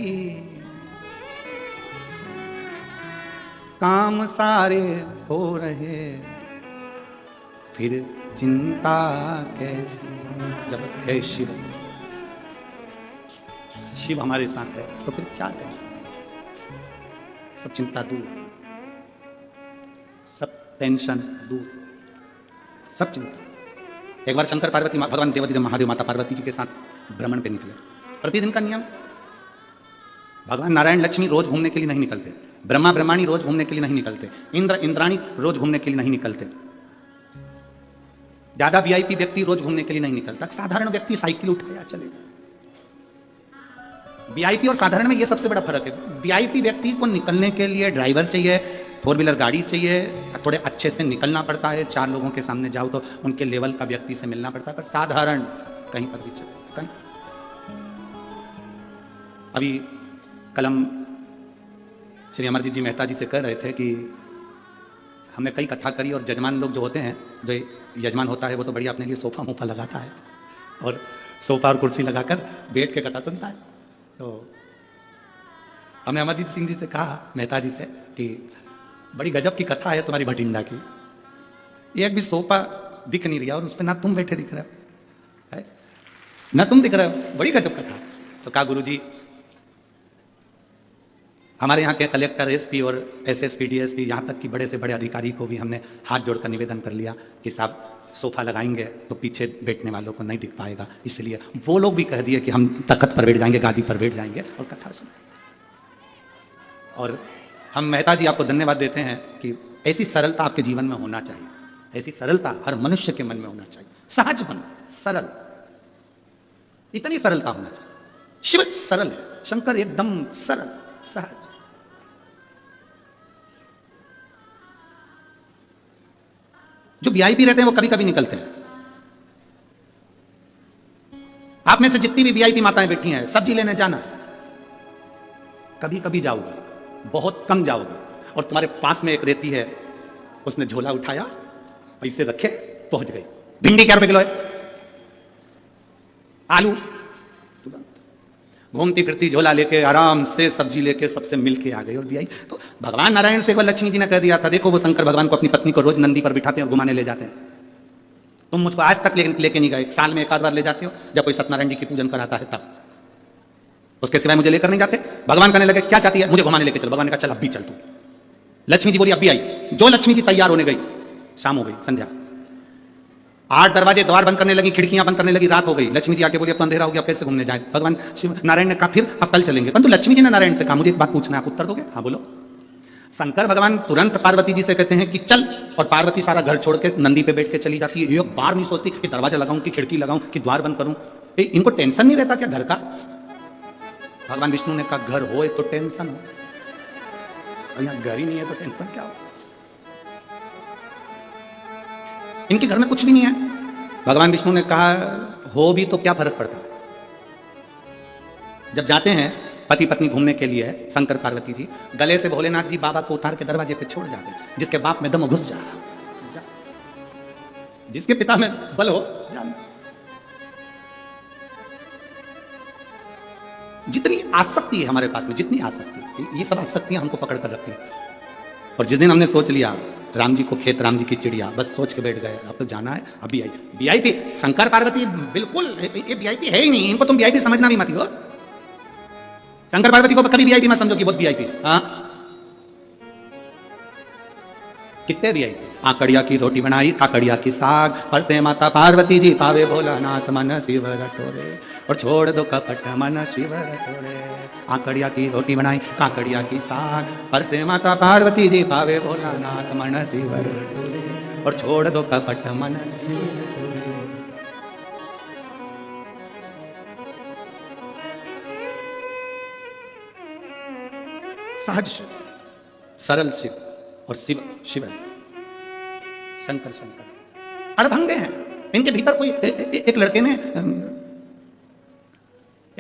काम सारे हो रहे फिर चिंता कैसी। जब है शिव हमारे साथ है तो फिर क्या है, सब चिंता दूर, सब टेंशन दूर, सब चिंता। एक बार शंकर पार्वती, भगवान देवादिदेव महादेव माता पार्वती जी के साथ भ्रमण पे निकले। प्रतिदिन का नियम, भगवान नारायण लक्ष्मी रोज घूमने के लिए नहीं निकलते, ब्रह्मा ब्रह्माणी रोज घूमने के लिए नहीं निकलते, इंद्र इंद्राणी रोज घूमने के लिए नहीं निकलते, ज्यादा वीआईपी व्यक्ति रोज घूमने के लिए नहीं निकलता। साधारण व्यक्ति साइकिल उठाया चलेगा। वीआईपी और साधारण में यह सबसे बड़ा फर्क है। वीआईपी व्यक्ति को निकलने के लिए ड्राइवर चाहिए, 4 व्हीलर गाड़ी चाहिए, थोड़े अच्छे से निकलना पड़ता है, 4 लोगों के सामने जाओ तो उनके लेवल का व्यक्ति से मिलना पड़ता है। पर साधारण कहीं पर भी चले, कहीं। अभी कलम श्री अमरजीत जी मेहता जी से कह रहे थे कि हमने कई कथा करी, और जजमान लोग जो होते हैं, जो यजमान होता है वो तो बढ़िया अपने लिए सोफा मोफा लगाता है और सोफा और कुर्सी लगाकर बैठ के कथा सुनता है। तो हमने अमरजीत सिंह जी से कहा, मेहता जी से, कि बड़ी गजब की कथा है तुम्हारी भटिंडा की। एक भी सोफा दिख नहीं रहा और उस पर ना तुम बैठे दिख रहे हो है? ना तुम दिख रहे हो। बड़ी गजब कथा। तो कहा गुरुजी हमारे यहाँ के कलेक्टर, एसपी और एसएसपी, डीएसपी, यहाँ तक कि बड़े से बड़े अधिकारी को भी हमने हाथ जोड़कर निवेदन कर लिया कि साहब सोफा लगाएंगे तो पीछे बैठने वालों को नहीं दिख पाएगा, इसलिए वो लोग भी कह दिए कि हम तख्त पर बैठ जाएंगे, गादी पर बैठ जाएंगे और कथा सुन। और हम मेहता जी आपको धन्यवाद देते हैं कि ऐसी सरलता आपके जीवन में होना चाहिए। ऐसी सरलता हर मनुष्य के मन में होना चाहिए। सहज बनो, सरल, इतनी सरलता होना चाहिए। शिव सरल है, शंकर एकदम सरल सहज। जो वीआईपी रहते हैं वो कभी कभी निकलते हैं। आप में से जितनी भी वीआईपी माताएं बैठी हैं, सब्जी लेने जाना, कभी कभी जाओगे, बहुत कम जाओगे। और तुम्हारे पास में एक रहती है, उसने झोला उठाया, पैसे रखे, पहुंच गई। भिंडी क्या रुपए किलो है, आलू, घूमती फिरती झोला लेके आराम से सब्जी लेके सबसे मिलके आ गई और भी आई। तो भगवान नारायण से एक बार लक्ष्मी जी ने कह दिया था, देखो वो शंकर भगवान को अपनी पत्नी को रोज नंदी पर बिठाते हैं और घुमाने ले जाते हैं। तुम मुझको आज तक लेके नहीं गए, साल में एक आध बार ले जाते हो जब कोई सत्यनारायण जी की पूजन कराता है तब, उसके सिवाय मुझे लेकर नहीं जाते। भगवान कहने लगे क्या चाहती है, मुझे घुमाने लेके चलो। भगवान ने कहा चल अब भी चल तू। लक्ष्मी जी बोली अब भी आई। जो लक्ष्मी जी तैयार होने गई, शाम हो गई, संध्या, 8 दरवाजे द्वार बंद करने लगी, खिड़कियां बंद करने लगी, रात हो गई। लक्ष्मी जी आके बोली अब तो अंधेरा हो गया, अब कैसे घूमने जाए। भगवान शिव नारायण ने कहा फिर अब कल चलेंगे। परंतु लक्ष्मी जी ने नारायण से कहा मुझे एक बात पूछना है, आप उत्तर दोगे? हाँ बोलो। शंकर भगवान तुरंत पार्वती जी से कहते हैं कि चल, और पार्वती सारा घर छोड़ के नंदी पे बैठ के चली जाती है। एक बार नहीं सोचती कि दरवाजा लगाऊं कि खिड़की लगाऊं कि द्वार बंद करूं। इनको टेंशन नहीं रहता क्या घर का? भगवान विष्णु ने कहा घर हो तो टेंशन हो, और यहाँ घर ही नहीं है तो टेंशन क्या हो? इनके घर में कुछ भी नहीं है। भगवान विष्णु ने कहा हो भी तो क्या फर्क पड़ता। जब जाते हैं पति पत्नी घूमने के लिए, शंकर पार्वती जी गले से भोलेनाथ जी बाबा को उतार के दरवाजे पे छोड़ जाते हैं। जिसके बाप में दम घुस जा, जिसके पिता में बल हो जा। जितनी आसक्ति है हमारे पास में, जितनी आसक्ति, ये सब आसक्तियां हमको पकड़ कर रखती हैं। और जिस दिन हमने सोच लिया राम जी को खेत, राम जी की चिड़िया, बस सोच के बैठ गए अब तो जाना है। अभी आई वीआईपी शंकर पार्वती, बिल्कुल ये वीआईपी है ही नहीं। इनको तुम वीआईपी समझना भी मत हो। शंकर पार्वती को कभी वीआईपी मत समझो कि बहुत वीआईपी। हाँ कितने वीआईपी। आकड़िया की रोटी बनाई, काकड़िया की साग, पर से माता पार्वती जी पावे भोलानाथ मन शिव रटोरे, और छोड़ दो कपट मन शिव रटोरे। आकड़िया की रोटी बनाई, काकड़िया की साग, पर से माता पार्वती जी पावे भोलानाथ मन शिव रटोरे, और छोड़ दो कपट मन शिव रटोरे। सहज शिव, सरल शिव, और शिव शिव है, शंकर शंकर। अड़भंगे हैं इनके भीतर। कोई एक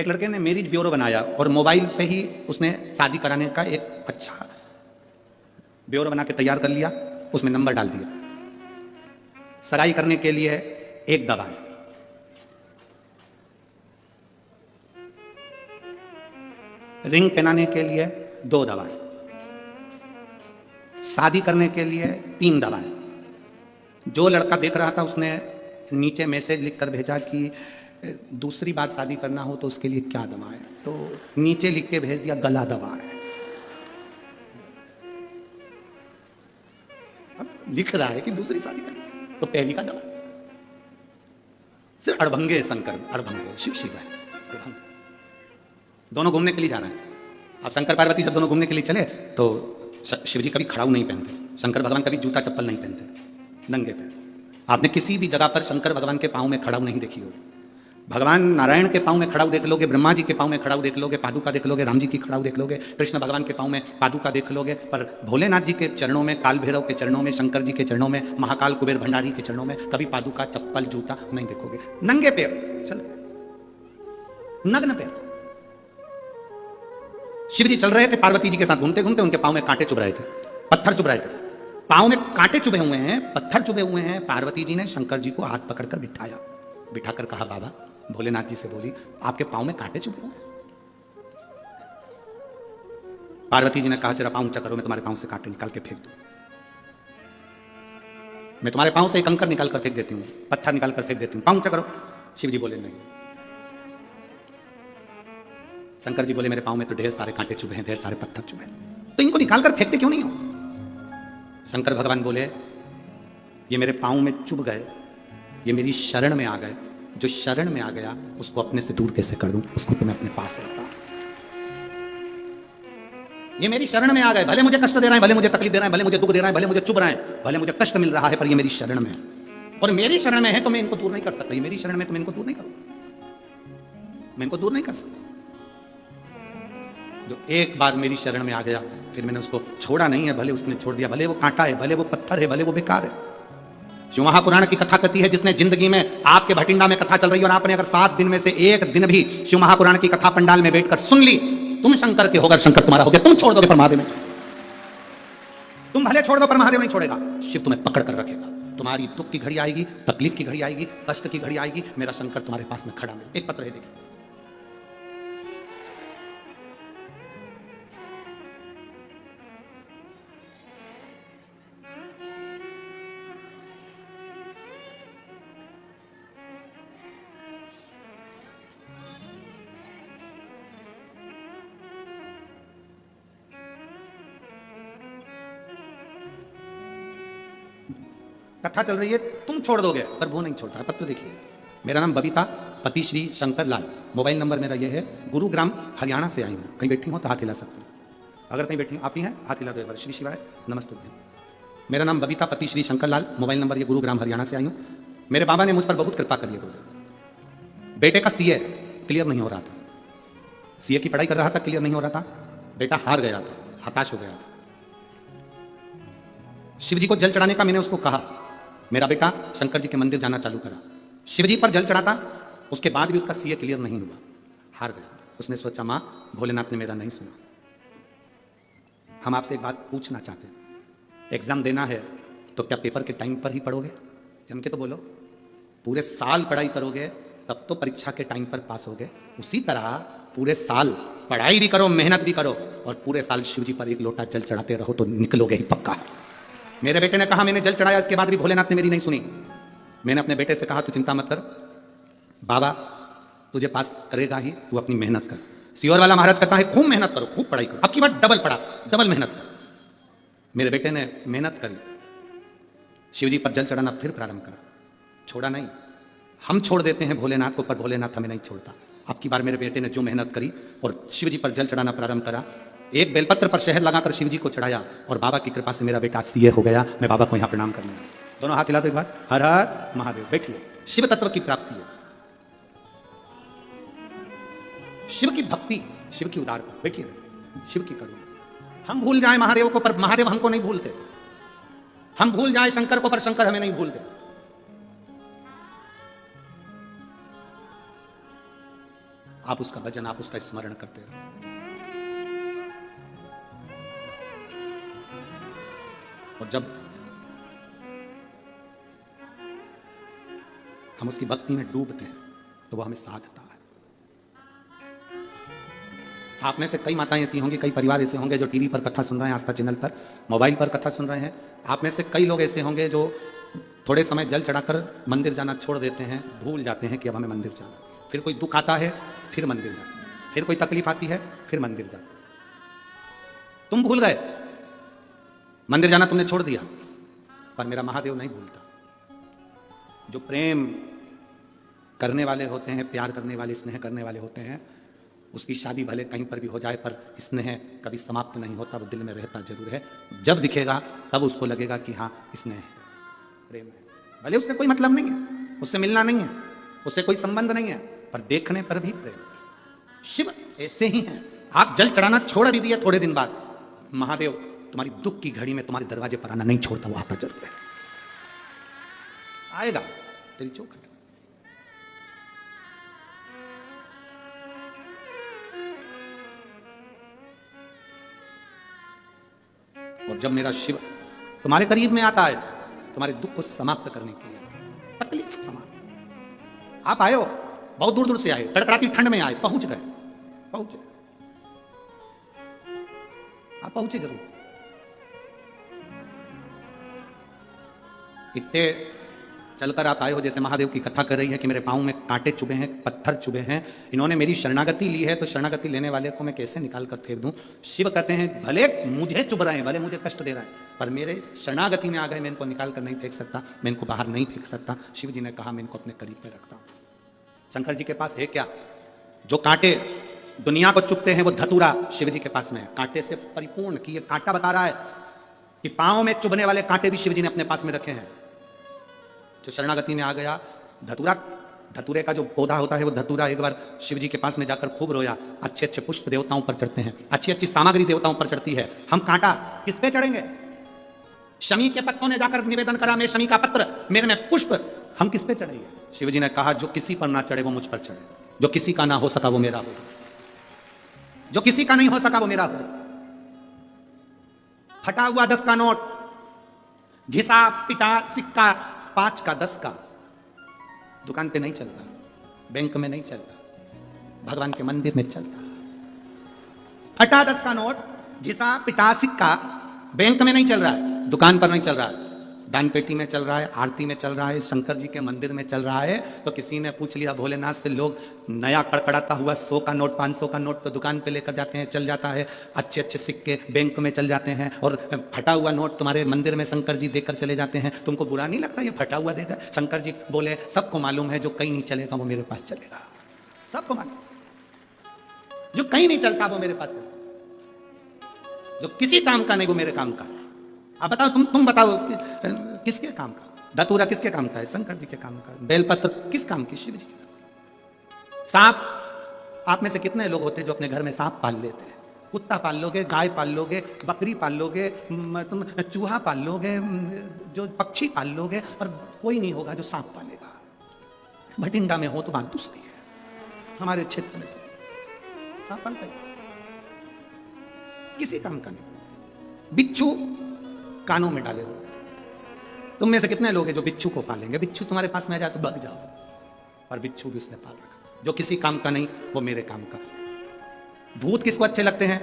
लड़के ने मैरिज ब्यूरो बनाया और मोबाइल पे ही उसने शादी कराने का एक अच्छा ब्यूरो बना के तैयार कर लिया, उसमें नंबर डाल दिया। सगाई करने के लिए एक दवाई, रिंग पहनाने के लिए 2 दवाई, शादी करने के लिए 3 दवाएं। जो लड़का देख रहा था उसने नीचे मैसेज लिखकर भेजा कि दूसरी बार शादी करना हो तो उसके लिए क्या दवाएं, तो नीचे लिख के भेज दिया गला दवाएं। अब लिख रहा है कि दूसरी शादी करनी तो पहली का दवा। सिर्फ अड़भंगे शंकर, अड़भंगे शिव शिव है। दोनों घूमने के लिए जा रहे हैं। अब शंकर पार्वती जब दोनों घूमने के लिए चले तो शिवजी कभी खड़ाऊ नहीं पहनते, शंकर भगवान कभी जूता चप्पल नहीं पहनते, नंगे पैर। आपने किसी भी जगह पर शंकर भगवान के पाँव में खड़ाऊ नहीं देखी होगी। भगवान नारायण के पाँव में खड़ाऊ देख लोगे, ब्रह्मा जी के पाँव में खड़ाऊ देख लोगे, पादुका देख लोगे, राम जी की खड़ाऊ देख लोगे, कृष्ण भगवान के पाँव में पादुका देख लोगे, पर भोलेनाथ जी के चरणों में, काल भैरव के चरणों में, शंकर जी के चरणों में, महाकाल कुबेर भंडारी के चरणों में कभी पादुका चप्पल जूता नहीं देखोगे। नंगे पैर चलते, नग्न पैर। शिव जी चल रहे थे पार्वती जी के साथ घूमते घूमते, उनके पाँव में कांटे चुभ रहे थे, पत्थर चुभ रहे थे। पाँव में कांटे चुभे हुए हैं, पत्थर चुभे हुए हैं। पार्वती जी ने शंकर जी को हाथ पकड़कर बिठाया, बिठाकर कहा बाबा, भोलेनाथ जी से बोली आपके पाँव में कांटे चुभे हुए हैं। पार्वती जी ने कहा तेरा पाँव ऊंचा करो, मैं तुम्हारे पाँव से कांटे निकाल के फेंक दूं। मैं तुम्हारे पांव से एक कंकर निकाल कर फेंक देती हूँ, पत्थर निकाल कर फेंक देती हूँ, पांव ऊंचा करो। शिव जी बोले नहीं। शंकर जी बोले मेरे पांव में तो ढेर सारे कांटे चुभे हैं, ढेर सारे पत्थर चुभे हैं, तो इनको निकाल कर फेंकते क्यों नहीं हो? शंकर भगवान बोले ये मेरे पांव में चुभ गए, ये मेरी शरण में आ गए, जो शरण में आ गया उसको अपने से दूर कैसे कर दूं, उसको तो मैं अपने पास रखता। ये मेरी शरण में आ गए, भले मुझे कष्ट दे रहे हैं, भले मुझे तकलीफ दे रहे हैं, भले मुझे दुख दे रहे हैं, भले मुझे चुभ रहे हैं, भले मुझे कष्ट मिल रहा है, पर ये मेरी शरण में है और मेरी शरण में है तो मैं इनको दूर नहीं कर सकता। ये मेरी शरण में तो मैं इनको दूर नहीं करूंगा, मैं इनको दूर नहीं कर सकता। जो एक बार मेरी शरण में आ गया फिर मैंने उसको छोड़ा नहीं है, भले उसने छोड़ दिया, भले वो कांटा है, भले वो पत्थर है, भले वो बेकार है। शिव महापुराण की कथा कथी है, जिसने जिंदगी में आपके भटिंडा में कथा चल रही है और आपने अगर 7 दिन में से एक दिन भी शिव महापुराण की कथा पंडाल में बैठकर सुन ली, तुम शंकर के होकर शंकर तुम्हारा हो गया, तुम छोड़ दोगे पर महादेव नहीं। तुम भले छोड़ दो पर महादेव नहीं छोड़ेगा, शिव तुम्हें पकड़ कर रखेगा। तुम्हारी दुख की घड़ी आएगी, तकलीफ की घड़ी आएगी, कष्ट की घड़ी आएगी, मेरा शंकर तुम्हारे पास में खड़ा मिले। एक पत्र है देखिए, कथा चल रही है, तुम छोड़ दोगे पर वो नहीं छोड़ता। पत्र देखिए, मेरा नाम बबीता पति श्री शंकर लाल, मोबाइल नंबर मेरा ये है, गुरुग्राम हरियाणा से आई हूँ। कहीं बैठी हो तो हाथ हिला सकती हूँ, अगर कहीं बैठी आप ही हैं हाथ हिला दो एक बार। श्री शिवाय नमस्ते। मेरा नाम बबीता पति श्री शंकर लाल, मोबाइल नंबर ये, गुरुग्राम हरियाणा से आई हूँ। मेरे बाबा ने मुझ पर बहुत कृपा करी है। बेटे का सीए क्लियर नहीं हो रहा था, सीए की पढ़ाई कर रहा था, क्लियर नहीं हो रहा था, बेटा हार गया था, हताश हो गया था। शिव जी को जल चढ़ाने का मैंने उसको कहा, मेरा बेटा शंकर जी के मंदिर जाना चालू करा। शिव जी पर जल चढ़ाता, उसके बाद भी उसका सीए क्लियर नहीं हुआ, हार गया। उसने सोचा मां भोलेनाथ ने मेरा नहीं सुना। हम आपसे एक बात पूछना चाहते हैं, एग्जाम देना है तो क्या पेपर के टाइम पर ही पढ़ोगे? जम के तो बोलो। पूरे साल पढ़ाई करोगे तब तो परीक्षा के टाइम पर पास होगे। उसी तरह पूरे साल पढ़ाई भी करो, मेहनत भी करो और पूरे साल शिव जी पर एक लोटा जल चढ़ाते रहो तो निकलोगे ही पक्का। मेरे बेटे ने कहा मैंने जल चढ़ाया, इसके बाद भी भोलेनाथ ने मेरी नहीं सुनी। मैंने अपने बेटे से कहा तू चिंता मत कर, बाबा तुझे पास करेगा ही, तू अपनी मेहनत कर। सियोर वाला महाराज कहता है खूब मेहनत करो, खूब पढ़ाई करो, अब की बार डबल पढ़ा, डबल मेहनत कर। मेरे बेटे ने मेहनत करी, शिवजी पर जल चढ़ाना फिर प्रारंभ करा, छोड़ा नहीं। हम छोड़ देते हैं भोलेनाथ को, पर भोलेनाथ हमें नहीं छोड़ता। अब की बार मेरे बेटे ने जो मेहनत करी और शिवजी पर जल चढ़ाना प्रारंभ करा, एक बेलपत्र पर शहद लगाकर शिवजी को चढ़ाया और बाबा की कृपा से मेरा बेटा सीए हो गया। मैं बाबा को यहां प्रणाम करने आया। दोनों हाथ हिला दो एक बार, हर हर महादेव। बैठिए, शिव तत्व की प्राप्ति है, शिव की भक्ति, शिव की उदारता। बैठिए, शिव की करुणा। हम भूल जाए महादेव को पर महादेव हमको नहीं भूलते, हम भूल जाए शंकर को पर शंकर हमें नहीं भूलते। आप उसका भजन, आप उसका स्मरण करते रहो। और जब हम उसकी भक्ति में डूबते हैं तो वह हमें साधता है। आप में से कई माताएं ऐसी होंगी, कई परिवार ऐसे होंगे जो टीवी पर कथा सुन रहे हैं, आस्था चैनल पर, मोबाइल पर कथा सुन रहे हैं। आप में से कई लोग ऐसे होंगे जो थोड़े समय जल चढ़ाकर मंदिर जाना छोड़ देते हैं, भूल जाते हैं कि अब हमें मंदिर जाना। फिर कोई दुख आता है फिर मंदिर जाते हैं, फिर कोई तकलीफ आती है फिर मंदिर जाते हैं। तुम भूल गए, मंदिर जाना तुमने छोड़ दिया, पर मेरा महादेव नहीं भूलता। जो प्रेम करने वाले होते हैं, प्यार करने वाले, स्नेह करने वाले होते हैं, उसकी शादी भले कहीं पर भी हो जाए पर स्नेह कभी समाप्त नहीं होता, वो दिल में रहता जरूर है। जब दिखेगा तब उसको लगेगा कि हाँ स्नेह है, प्रेम है। भले उससे कोई मतलब नहीं है, उससे मिलना नहीं है, उससे कोई संबंध नहीं है, पर देखने पर भी प्रेम। शिव ऐसे ही हैं। आप जल चढ़ाना छोड़ भी दिया, थोड़े दिन बाद महादेव तुम्हारी दुख की घड़ी में तुम्हारे दरवाजे पर आना नहीं छोड़ता, वो आता जरूर है, आएगा। तेरी चौक है। और जब मेरा शिव तुम्हारे करीब में आता है, तुम्हारे दुख को समाप्त करने के लिए, तकलीफ समाप्त। आप आए हो, बहुत दूर दूर से आए, कड़कड़ाती ठंड में आए, पहुंच गए, पहुंचे, आप पहुंचे जरूर। इतने चलकर आप आए हो जैसे महादेव की कथा कर रही है कि मेरे पाँव में कांटे चुभे हैं, पत्थर चुभे हैं, इन्होंने मेरी शरणागति ली है, तो शरणागति लेने वाले को मैं कैसे निकाल कर फेंक दूं। शिव कहते हैं भले मुझे चुभ रहे हैं, भले मुझे कष्ट दे रहे हैं, पर मेरे शरणागति में आ गए, मैं इनको निकाल कर नहीं फेंक सकता, मैं इनको बाहर नहीं फेंक सकता। शिव जी ने कहा मैं इनको अपने करीब में रखता हूं। शंकर जी के पास है क्या? जो कांटे दुनिया को चुभते हैं वो धतूरा शिव जी के पास में है, कांटे से परिपूर्ण। कि ये कांटा बता रहा है कि पांव में चुभने वाले कांटे भी शिव जी ने अपने पास में रखे हैं। जो शरणागति में आ गया, धतूरा, धतूरे का जो पौधा होता है वो धतूरा एक बार शिव जी के पास में जाकर खूब रोया। अच्छे अच्छे पुष्प देवताओं पर चढ़ते हैं, अच्छी अच्छी सामग्री देवताओं पर चढ़ती है, हम कांटा किस पे चढ़ेंगे? शमी के पत्तों ने जाकर निवेदन करा, मैं शमी का पत्र, मेरे में पुष्प, हम किस पे चढ़ेंगे? शिव जी ने कहा जो किसी पर ना चढ़े वो मुझ पर चढ़े, जो किसी का ना हो सका वो मेरा हो, जो किसी का नहीं हो सका वो मेरा हो। फटा हुआ 10 का नोट, घिसा पिटा सिक्का 5 का 10 का दुकान पे नहीं चलता, बैंक में नहीं चलता, भगवान के मंदिर में चलता। फटा 10 का नोट, घिसा पिटा सिक्का बैंक में नहीं चल रहा है, दुकान पर नहीं चल रहा है, दान पेटी में चल रहा है, आरती में चल रहा है, शंकर जी के मंदिर में चल रहा है। तो किसी ने पूछ लिया भोलेनाथ से, लोग नया कड़कड़ाता हुआ 100 का नोट 500 का नोट तो दुकान पे लेकर जाते हैं, चल जाता है, अच्छे अच्छे सिक्के बैंक में चल जाते हैं, और फटा हुआ नोट तुम्हारे मंदिर में शंकर जी देकर चले जाते हैं, तुमको बुरा नहीं लगता ये फटा हुआ देगा? शंकर जी बोले सबको मालूम है जो कहीं नहीं चलेगा वो मेरे पास चलेगा, सबको मालूम, जो कहीं नहीं चलता वो मेरे पास चलेगा, जो किसी काम का नहीं वो मेरे काम का। अब बताओ, तुम बताओ किसके काम का? धतूरा किसके काम का है? शंकर जी के काम का। बेलपत्र किस काम की? शिव जी के काम। सांप, आप में से कितने लोग होते हैं जो अपने घर में सांप पाल लेते हैं? कुत्ता पाल लोगे, गाय पाल लोगे, बकरी पाल लोगे, तुम चूहा पाल लोगे, जो पक्षी पाल लोगे, और कोई नहीं होगा जो सांप पालेगा। भटिंडा में हो तो बात दूसरी है, हमारे क्षेत्र में तो सांप पालता है, किसी काम का नहीं। बिच्छू कानों में डाले हुए, तुम में से कितने लोग हैं जो बिच्छू को पालेंगे? बिच्छू तुम्हारे पास में आ जाए तो भाग जाओ, पर बिच्छू भी उसने पाल रखा। जो किसी काम का नहीं वो मेरे काम का। भूत किसको अच्छे लगते हैं?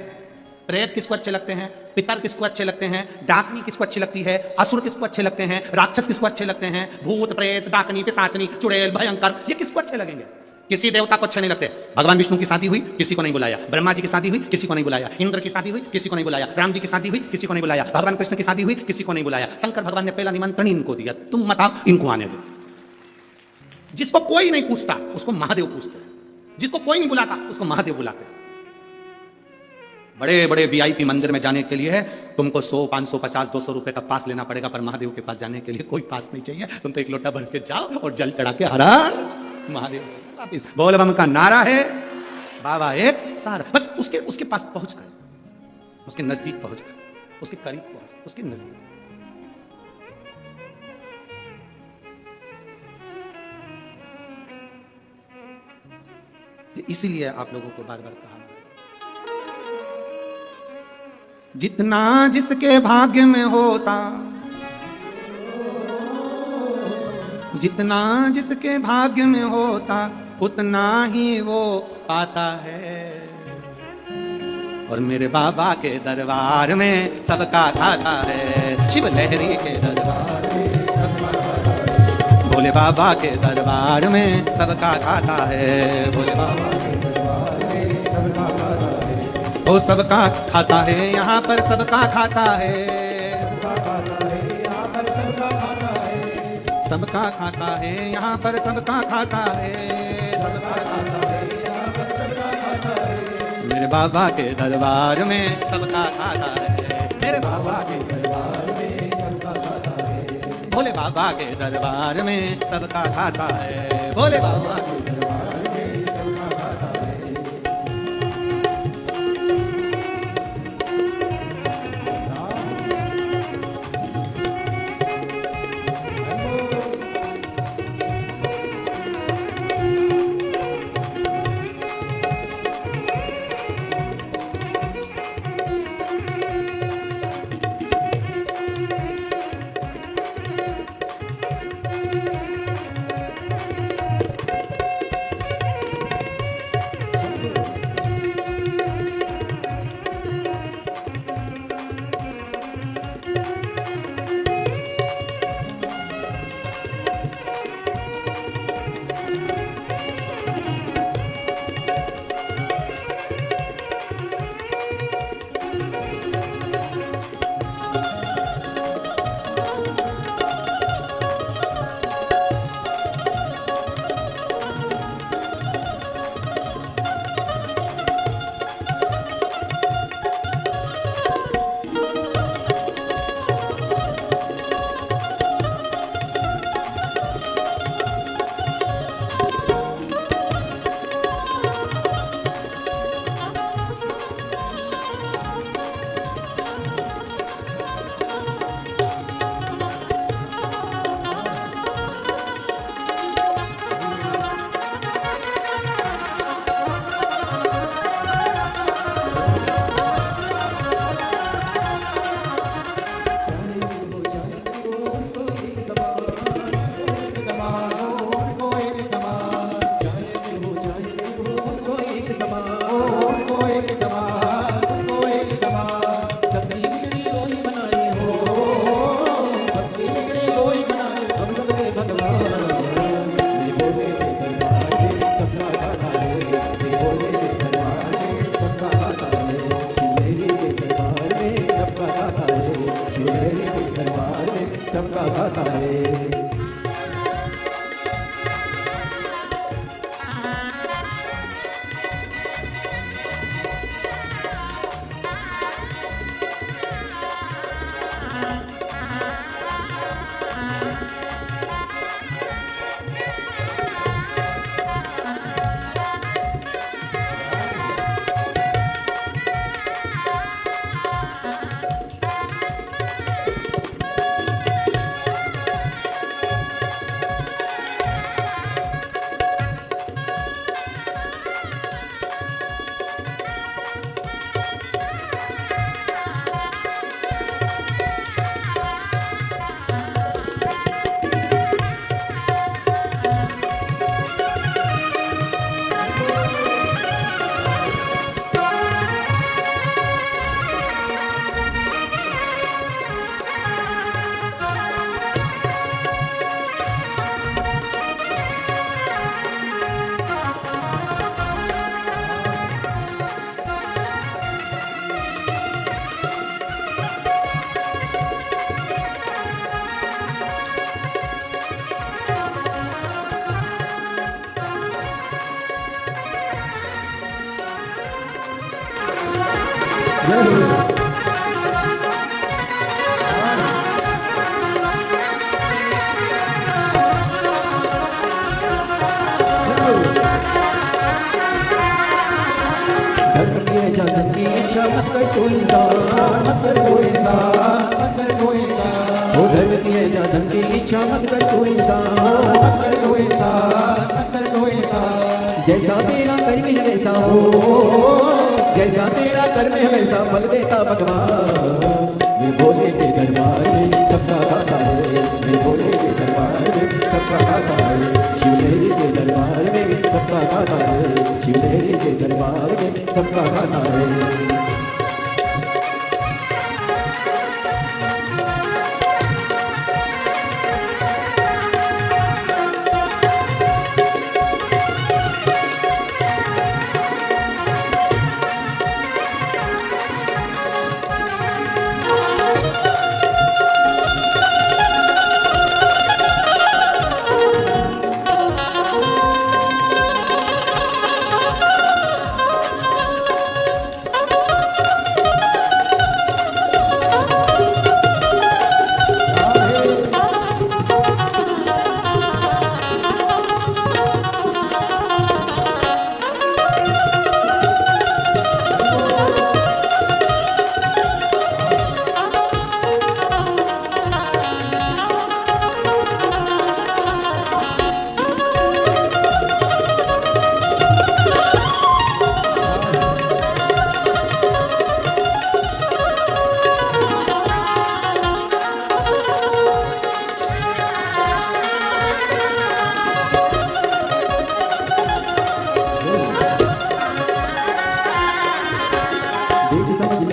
प्रेत किसको अच्छे लगते हैं? पितर किसको अच्छे लगते हैं? डाकनी किसको अच्छी लगती है? असुर किसको अच्छे लगते हैं? राक्षस किसको अच्छे लगते हैं? भूत प्रेत डाकनी पिशाचनी चुड़ैल भयंकर, ये किसको अच्छे लगेंगे? किसी देवता को अच्छे नहीं लगते। भगवान विष्णु की शादी हुई, किसी को नहीं बुलाया। ब्रह्मा जी की शादी हुई, किसी को नहीं बुलाया। इंद्र की शादी हुई, किसी को नहीं बुलाया। राम जी की शादी हुई, किसी को नहीं बुलाया। भगवान कृष्ण की शादी हुई, किसी को नहीं बुलाया। शंकर भगवान ने पहला निमंत्रण इनको दिया, तुम मत आओ, इनको आने दो। जिसको कोई नहीं पूछता उसको महादेव पूछते हैं, जिसको कोई नहीं बुलाता उसको महादेव बुलाते हैं। बड़े बड़े वीआईपी मंदिर में जाने के लिए तुमको 100, 500, 50, 200 रुपए का पास लेना पड़ेगा, पर महादेव के पास जाने के लिए कोई पास नहीं चाहिए। तुम तो एक लोटा भर के जाओ और जल चढ़ा के हर हर महादेव वापिस। बोल बम का नारा है, बाबा एक सारा, बस उसके पास पहुंच गए, उसके नजदीक पहुंच गए, उसके करीब पहुंच, उसके नजदीक। इसीलिए आप लोगों को बार बार कहा, जितना जिसके भाग्य में होता, जितना जिसके भाग्य में होता उतना ही वो पाता है। और मेरे बाबा के दरबार में सबका खाता है, शिव लहरी के दरबार में सबका खाता है। भोले बाबा के दरबार में सबका खाता है, भोले बाबा के दरबार में सबका खाता है। वो सबका खाता है, यहाँ पर सबका खाता है, सबका खाता है, यहाँ पर सबका खाता है, सबका खाता है, यहाँ पर सबका खाता है। मेरे बाबा के दरबार में सबका खाता है, मेरे बाबा के दरबार में सबका खाता है। भोले बाबा के दरबार में सबका खाता है, भोले बाबा के दरबार में सबका खाता है। धरती इच्छा मत कर तू इंसान, मत कर तू इंसान, मत कर तू इंसान। ओ धरती है जन्म की इच्छा मत कर तू इंसान, मत कर तू इंसान, मत कर तू इंसान। जैसा तेरा कर्म है वैसा हो, जैसा तेरा कर्म है वैसा फल देता भगवान। मेरे भोले के दरबार में सबका खाता है, मेरे भोले के दरबार में सबका खाता है। शिवनेरी के दरबार में सबका खाता है, शिवनेरी के दरबार में सबका खाता है।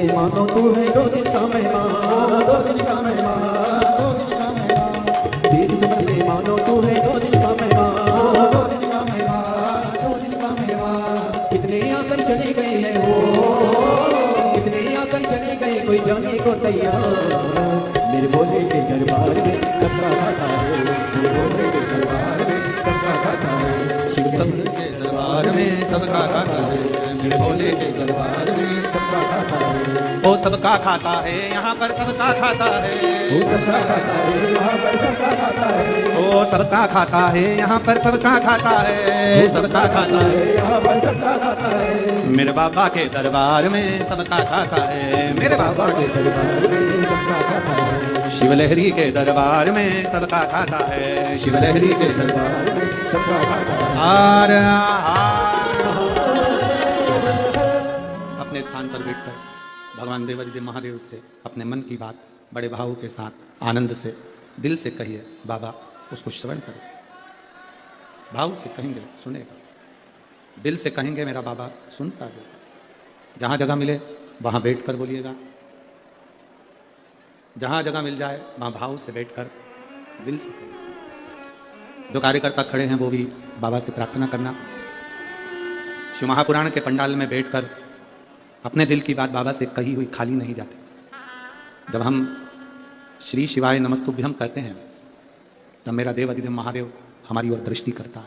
मानो तू है दो दिन का मेहमान, दो दिन का मेहमान, दो दिन का मेहमान। देख समझ ले मानो तू है दो दिन का मेहमान, दो दिन का मेहमान, दो दिन का मेहमान। कितने आकर चले गए हैं वो, कितने आकर चले गए कोई जाने को तैयार। मेरे भोले के दरबार में सबका खाता है, मेरे भोले के दरबार में सबका खाता है। शिव के दरबार में सबका खाता है, मेरे भोले के दरबार में सबका खाता है। वो सबका खाता है यहाँ पर सबका खाता है, वो सबका खाता है यहाँ पर सबका खाता है। वो सबका खाता है यहाँ पर सबका खाता है, वो सबका खाता है यहाँ पर सबका खाता है। मेरे बाबा के दरबार में सबका खाता है, मेरे बाबा के दरबार में सबका खाता है। शिवलहरी के दरबार में सबका खाता है, शिवलहरी के दरबार में सबका खाता है। अपने स्थान पर बैठकर भगवान देवाधिदेव महादेव से अपने मन की बात बड़े भाव के साथ आनंद से दिल से कहिए, बाबा उसको श्रवण करें। भाव से कहेंगे सुनेगा, दिल से कहेंगे मेरा बाबा सुनता है। जहाँ जगह मिले वहाँ बैठकर बोलिएगा, जहाँ जगह मिल जाए वहाँ भाव से बैठकर दिल से कहिए। जो कार्यकर्ता खड़े हैं वो भी बाबा से प्रार्थना करना। शिव महापुराण के पंडाल में बैठकर अपने दिल की बात बाबा से कही हुई खाली नहीं जाती। जब हम श्री शिवाय नमस्तुभ्यम कहते हैं तब मेरा देव अधिदेव महादेव हमारी ओर दृष्टि करता है।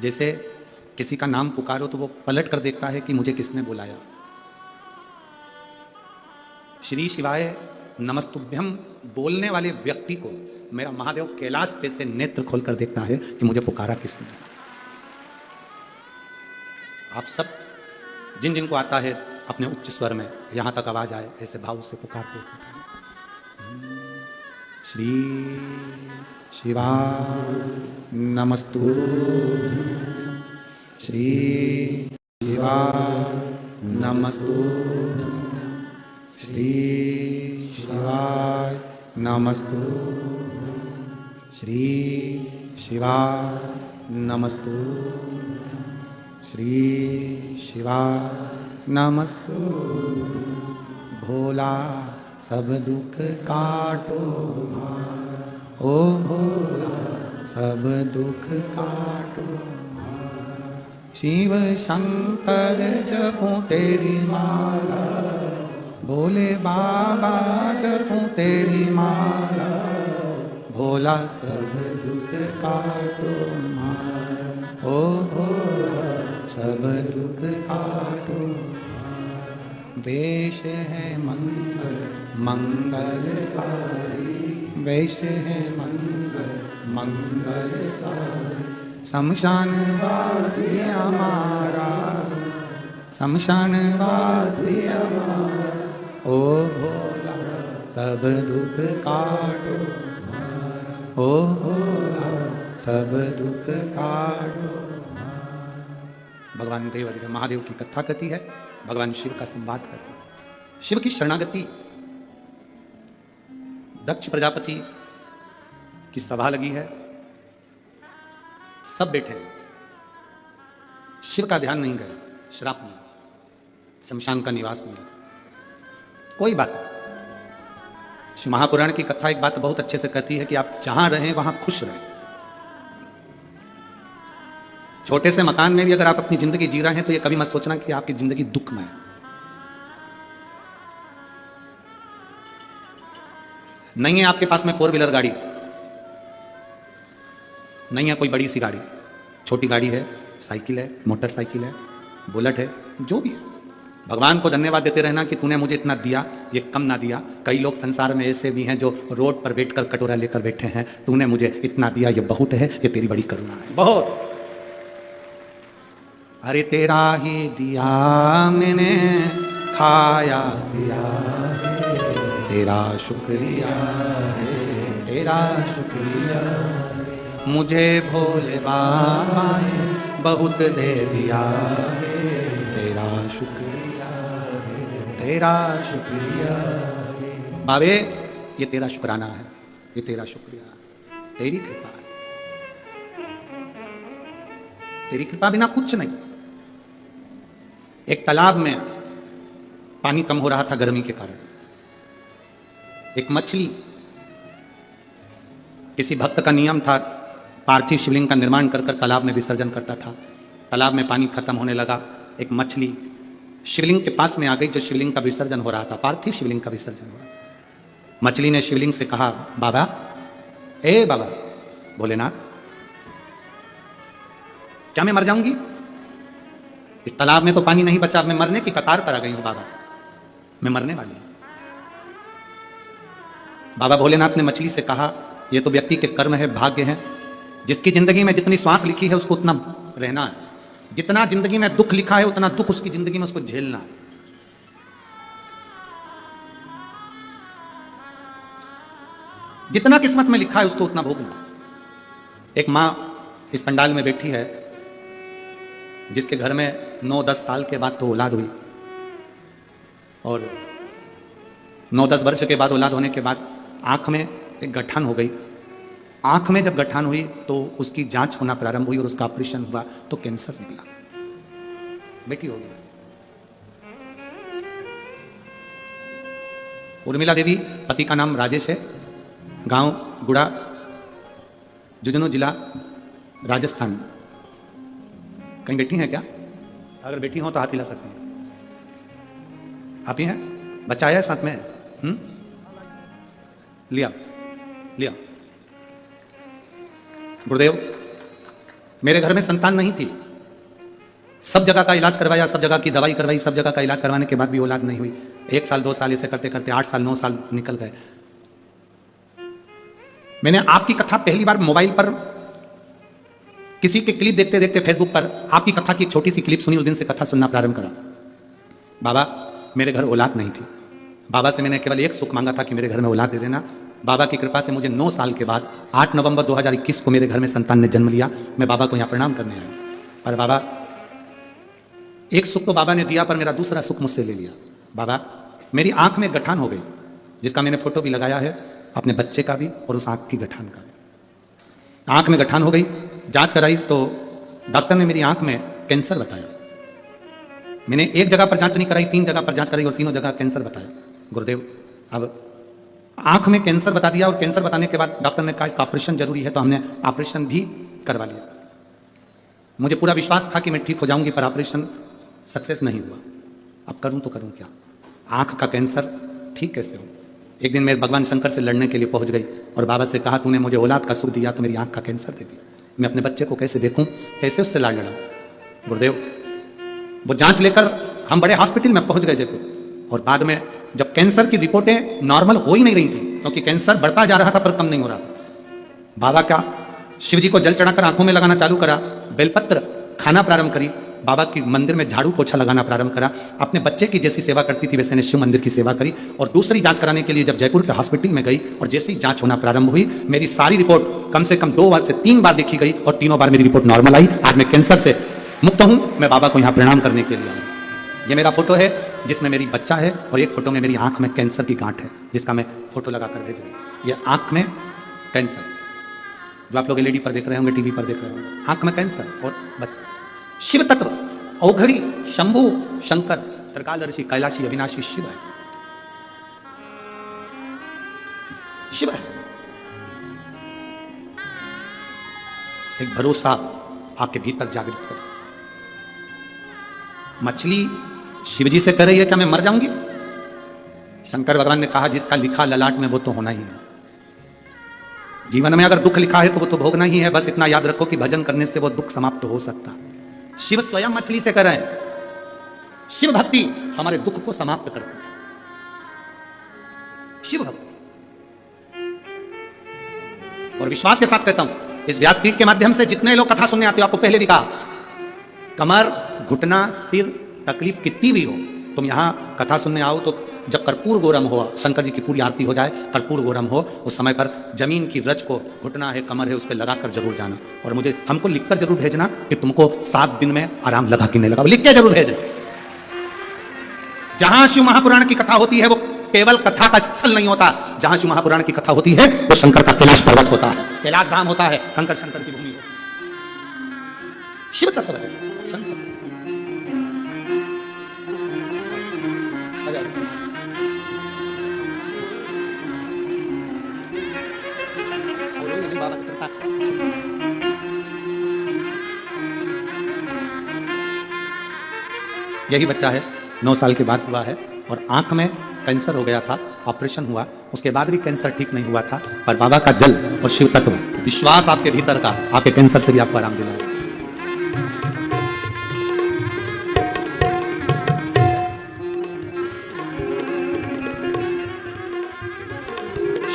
जैसे किसी का नाम पुकारो तो वो पलट कर देखता है कि मुझे किसने बुलाया। श्री शिवाय नमस्तुभ्यम बोलने वाले व्यक्ति को मेरा महादेव कैलाश पे से नेत्र खोलकर देखता है कि मुझे पुकारा किसने। आप सब जिन जिन को आता है अपने उच्च स्वर में यहाँ तक आवाज आए ऐसे भाव से पुकारते श्री शिवाय नमस्तु, श्री शिवाय नमस्तु, श्री शिवाय नमस्तु, श्री शिवाय नमस्तु, श्री शिवाय नमस्तु। भोला सब दुख काटो, ओ भोला सब दुख काटो। शिव शंकर जपूं तेरी माला, भोले बाबा जपूं तेरी माला। भोला सब दुख काटो, ओ भोला सब दुख काटो। वेश है मंगल मंगलकारी, वेश है मंगल मंगलकारी। शमशान वासी हमारा, शमशान वासी हमारा, ओ भोला सब दुख काटो, ओ भोला सब दुख काटो। भगवान देव अधिदेव महादेव की कथा कहती है, भगवान शिव का संवाद करती है। शिव की शरणागति, दक्ष प्रजापति की सभा लगी है, सब बैठे हैं। शिव का ध्यान नहीं गया, श्राप मिला, शमशान का निवास मिला। कोई बात नहीं। शिव महापुराण की कथा एक बात बहुत अच्छे से कहती है कि आप जहां रहें वहां खुश रहें। छोटे से मकान में भी अगर आप अपनी जिंदगी जी रहे हैं तो ये कभी मत सोचना कि आपकी जिंदगी दुखमय है। नहीं है आपके पास में 4 व्हीलर गाड़ी, नहीं है कोई बड़ी सी गाड़ी, छोटी गाड़ी है, साइकिल है, मोटरसाइकिल है, बुलेट है, जो भी है, भगवान को धन्यवाद देते रहना कि तूने मुझे इतना दिया, ये कम ना दिया। कई लोग संसार में ऐसे भी हैं जो रोड पर बैठकर कटोरा लेकर बैठे हैं, तूने मुझे इतना दिया, ये बहुत है, ये तेरी बड़ी करुणा है, बहुत। अरे तेरा ही दिया मैंने खाया पिया, तेरा शुक्रिया है, तेरा शुक्रिया। मुझे भोले बाबा ने बहुत दे दिया, तेरा शुक्रिया है, तेरा शुक्रिया। बाबे ये तेरा शुक्राना है, ये तेरा शुक्रिया, तेरी कृपा है, तेरी कृपा बिना कुछ नहीं। एक तालाब में पानी कम हो रहा था गर्मी के कारण। एक मछली, किसी भक्त का नियम था, पार्थिव शिवलिंग का निर्माण कर तालाब में विसर्जन करता था। तालाब में पानी खत्म होने लगा, एक मछली शिवलिंग के पास में आ गई जो शिवलिंग का विसर्जन हो रहा था, पार्थिव शिवलिंग का विसर्जन हो रहा था। मछली ने शिवलिंग से कहा, बाबा, ए बाबा भोलेनाथ, क्या मैं मर जाऊंगी? इस तालाब में तो पानी नहीं बचा, मैं मरने की कतार पर आ गई हूं बाबा, मैं मरने वाली हूं। बाबा भोलेनाथ ने मछली से कहा, यह तो व्यक्ति के कर्म है, भाग्य है, जिसकी जिंदगी में जितनी श्वास लिखी है उसको उतना रहना है, जितना जिंदगी में दुख लिखा है उतना दुख उसकी जिंदगी में उसको झेलना है। जितना किस्मत में लिखा है उसको उतना भोगना। एक मां इस पंडाल में बैठी है जिसके घर में 9-10 साल के बाद तो औलाद हुई, और 9-10 वर्ष के बाद औलाद होने के बाद आंख में एक गठान हो गई। आंख में जब गठान हुई तो उसकी जांच होना प्रारंभ हुई और उसका ऑपरेशन हुआ तो कैंसर निकला, बेटी हो गई। उर्मिला देवी, पति का नाम राजेश है, गांव गुड़ा, झुंझुनू जिला, राजस्थान। कहीं बेटी हैं क्या? अगर बेटी हो तो हाथ हिला सकते हैं। आप ही हैं? बच्चा आया है साथ में? लिया लिया। गुरुदेव, मेरे घर में संतान नहीं थी, सब जगह का इलाज करवाया, सब जगह की दवाई करवाई, सब जगह का इलाज करवाने के बाद भी औलाद नहीं हुई। 1 साल 2 साल ऐसे करते करते 8 साल 9 साल निकल गए। मैंने आपकी कथा पहली बार मोबाइल पर किसी के क्लिप देखते देखते फेसबुक पर आपकी कथा की एक छोटी सी क्लिप सुनी, उस दिन से कथा सुनना प्रारंभ करा। बाबा, मेरे घर औलाद नहीं थी, बाबा से मैंने केवल एक सुख मांगा था कि मेरे घर में औलाद दे देना। बाबा की कृपा से मुझे 9 साल के बाद 8 नवंबर 2021 को मेरे घर में संतान ने जन्म लिया। मैं बाबा को यहाँ प्रणाम करने आया। पर बाबा, एक सुख तो बाबा ने दिया पर मेरा दूसरा सुख मुझसे ले लिया। बाबा, मेरी आंख में गठान हो गई, जिसका मैंने फोटो भी लगाया है, अपने बच्चे का भी और उस आंख की गठान का भी। आंख में गठान हो गई, जांच कराई तो डॉक्टर ने मेरी आंख में कैंसर बताया। मैंने एक जगह पर जांच नहीं कराई, 3 जगह पर जांच कराई और तीनों जगह कैंसर बताया। गुरुदेव, अब आंख में कैंसर बता दिया और कैंसर बताने के बाद डॉक्टर ने कहा इसका ऑपरेशन जरूरी है, तो हमने ऑपरेशन भी करवा लिया। मुझे पूरा विश्वास था कि मैं ठीक हो जाऊंगी, पर ऑपरेशन सक्सेस नहीं हुआ। अब करूं तो करूं क्या? आंख का कैंसर ठीक कैसे हो? एक दिन मैं भगवान शंकर से लड़ने के लिए पहुंच गई और बाबा से कहा, तूने मुझे औलाद का सुख दिया तो मेरी आंख का कैंसर दे दिया, मैं अपने बच्चे को कैसे देखूं, कैसे उससे लाड़ लड़ाऊं? गुरुदेव, वो जांच लेकर हम बड़े हॉस्पिटल में पहुंच गए जयपुर, और बाद में जब कैंसर की रिपोर्टें नॉर्मल हो ही नहीं रही थी, क्योंकि कैंसर बढ़ता जा रहा था पर कम नहीं हो रहा था, बाबा का शिव जी को जल चढ़ाकर आंखों में लगाना चालू करा, बेलपत्र खाना प्रारंभ करी, बाबा की मंदिर में झाड़ू पोछा लगाना प्रारंभ करा, अपने बच्चे की जैसी सेवा करती थी वैसे ने शिव मंदिर की सेवा करी। और दूसरी जांच कराने के लिए जब जयपुर के हॉस्पिटल में गई और जैसे ही जांच होना प्रारंभ हुई, मेरी सारी रिपोर्ट कम से कम 2 बार से 3 बार देखी गई और तीनों बार मेरी रिपोर्ट नॉर्मल आई। आज मैं कैंसर से मुक्त हूं। मैं बाबा को यहाँ प्रणाम करने के लिए आया। ये मेरा फोटो है जिसमें मेरी बच्चा है, और एक फोटो में मेरी आंख में कैंसर की गांठ है जिसका मैं फोटो लगाकर भेज रहा हूं। ये आंख में कैंसर, जो आप लोग एलईडी पर देख रहे होंगे, टीवी पर देख रहे होंगे, आंख में कैंसर और बच्चा। शिव तत्व औघड़ी शंभु शंकर त्रिकालदर्शी कैलाशी अविनाशी शिव है, शिव है। एक भरोसा आपके भीतर जागृत करो। मछली शिवजी से कह रही है क्या मैं मर जाऊंगी? शंकर भगवान ने कहा जिसका लिखा ललाट में वो तो होना ही है। जीवन में अगर दुख लिखा है तो वो तो भोगना ही है। बस इतना याद रखो कि भजन करने से वो दुख समाप्त हो सकता है। शिव स्वयं मछली से कर रहे हैं। शिव भक्ति हमारे दुख को समाप्त करती है। शिव भक्ति, और विश्वास के साथ कहता हूं, इस व्यासपीठ के माध्यम से जितने लोग कथा सुनने आते हो, आपको पहले भी कहा, कमर, घुटना, सिर, तकलीफ कितनी भी हो, तुम यहां कथा सुनने आओ तो जब कर्पूर गौरम हो, शंकर जी की पूरी आरती हो जाए, कर्पूर गौरम हो, उस समय पर जमीन की रज को, घुटना है, कमर है, उस पर लगाकर जरूर जाना। और मुझे हमको लिखकर जरूर भेजना कि तुमको 7 दिन में आराम लगा कि नहीं लगा, लिख के जरूर भेजना। जहां शिव महापुराण की कथा होती है वो केवल कथा का स्थल नहीं होता। जहां शिव महापुराण की कथा होती है वो शंकर का कैलाश पर्वत होता है, कैलाश धाम होता है, शंकर शंकर की भूमि होती है। शिव तत्व है शंकर। यही बच्चा है, 9 साल के बाद हुआ है, और आंख में कैंसर हो गया था, ऑपरेशन हुआ, उसके बाद भी कैंसर ठीक नहीं हुआ था, पर बाबा का जल और शिव तत्व विश्वास आपके भीतर का आपके कैंसर से भी आपको आराम दिलाएगा।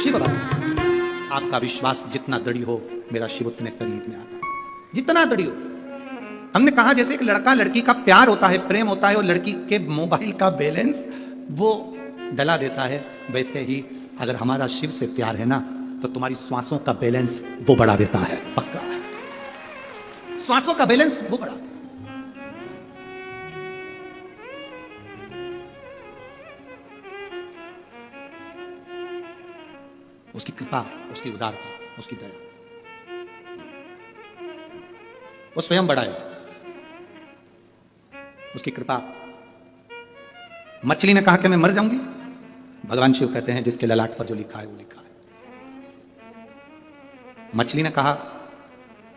शिव भक्त, आपका विश्वास जितना दृढ़ हो, मेरा शिव उतने करीब में आता है, जितना दृढ़ हो। हमने कहा जैसे एक लड़का लड़की का प्यार होता है, प्रेम होता है, और लड़की के मोबाइल का बैलेंस वो डला देता है, वैसे ही अगर हमारा शिव से प्यार है ना, तो तुम्हारी श्वासों का बैलेंस वो बढ़ा देता है। पक्का श्वासों का बैलेंस वो बढ़ा। उसकी कृपा, उसकी उदारता, उसकी दया, वो स्वयं बड़ा है, उसकी कृपा। मछली ने कहा कि मैं मर जाऊंगी, भगवान शिव कहते हैं जिसके ललाट पर जो लिखा है वो लिखा है। मछली ने कहा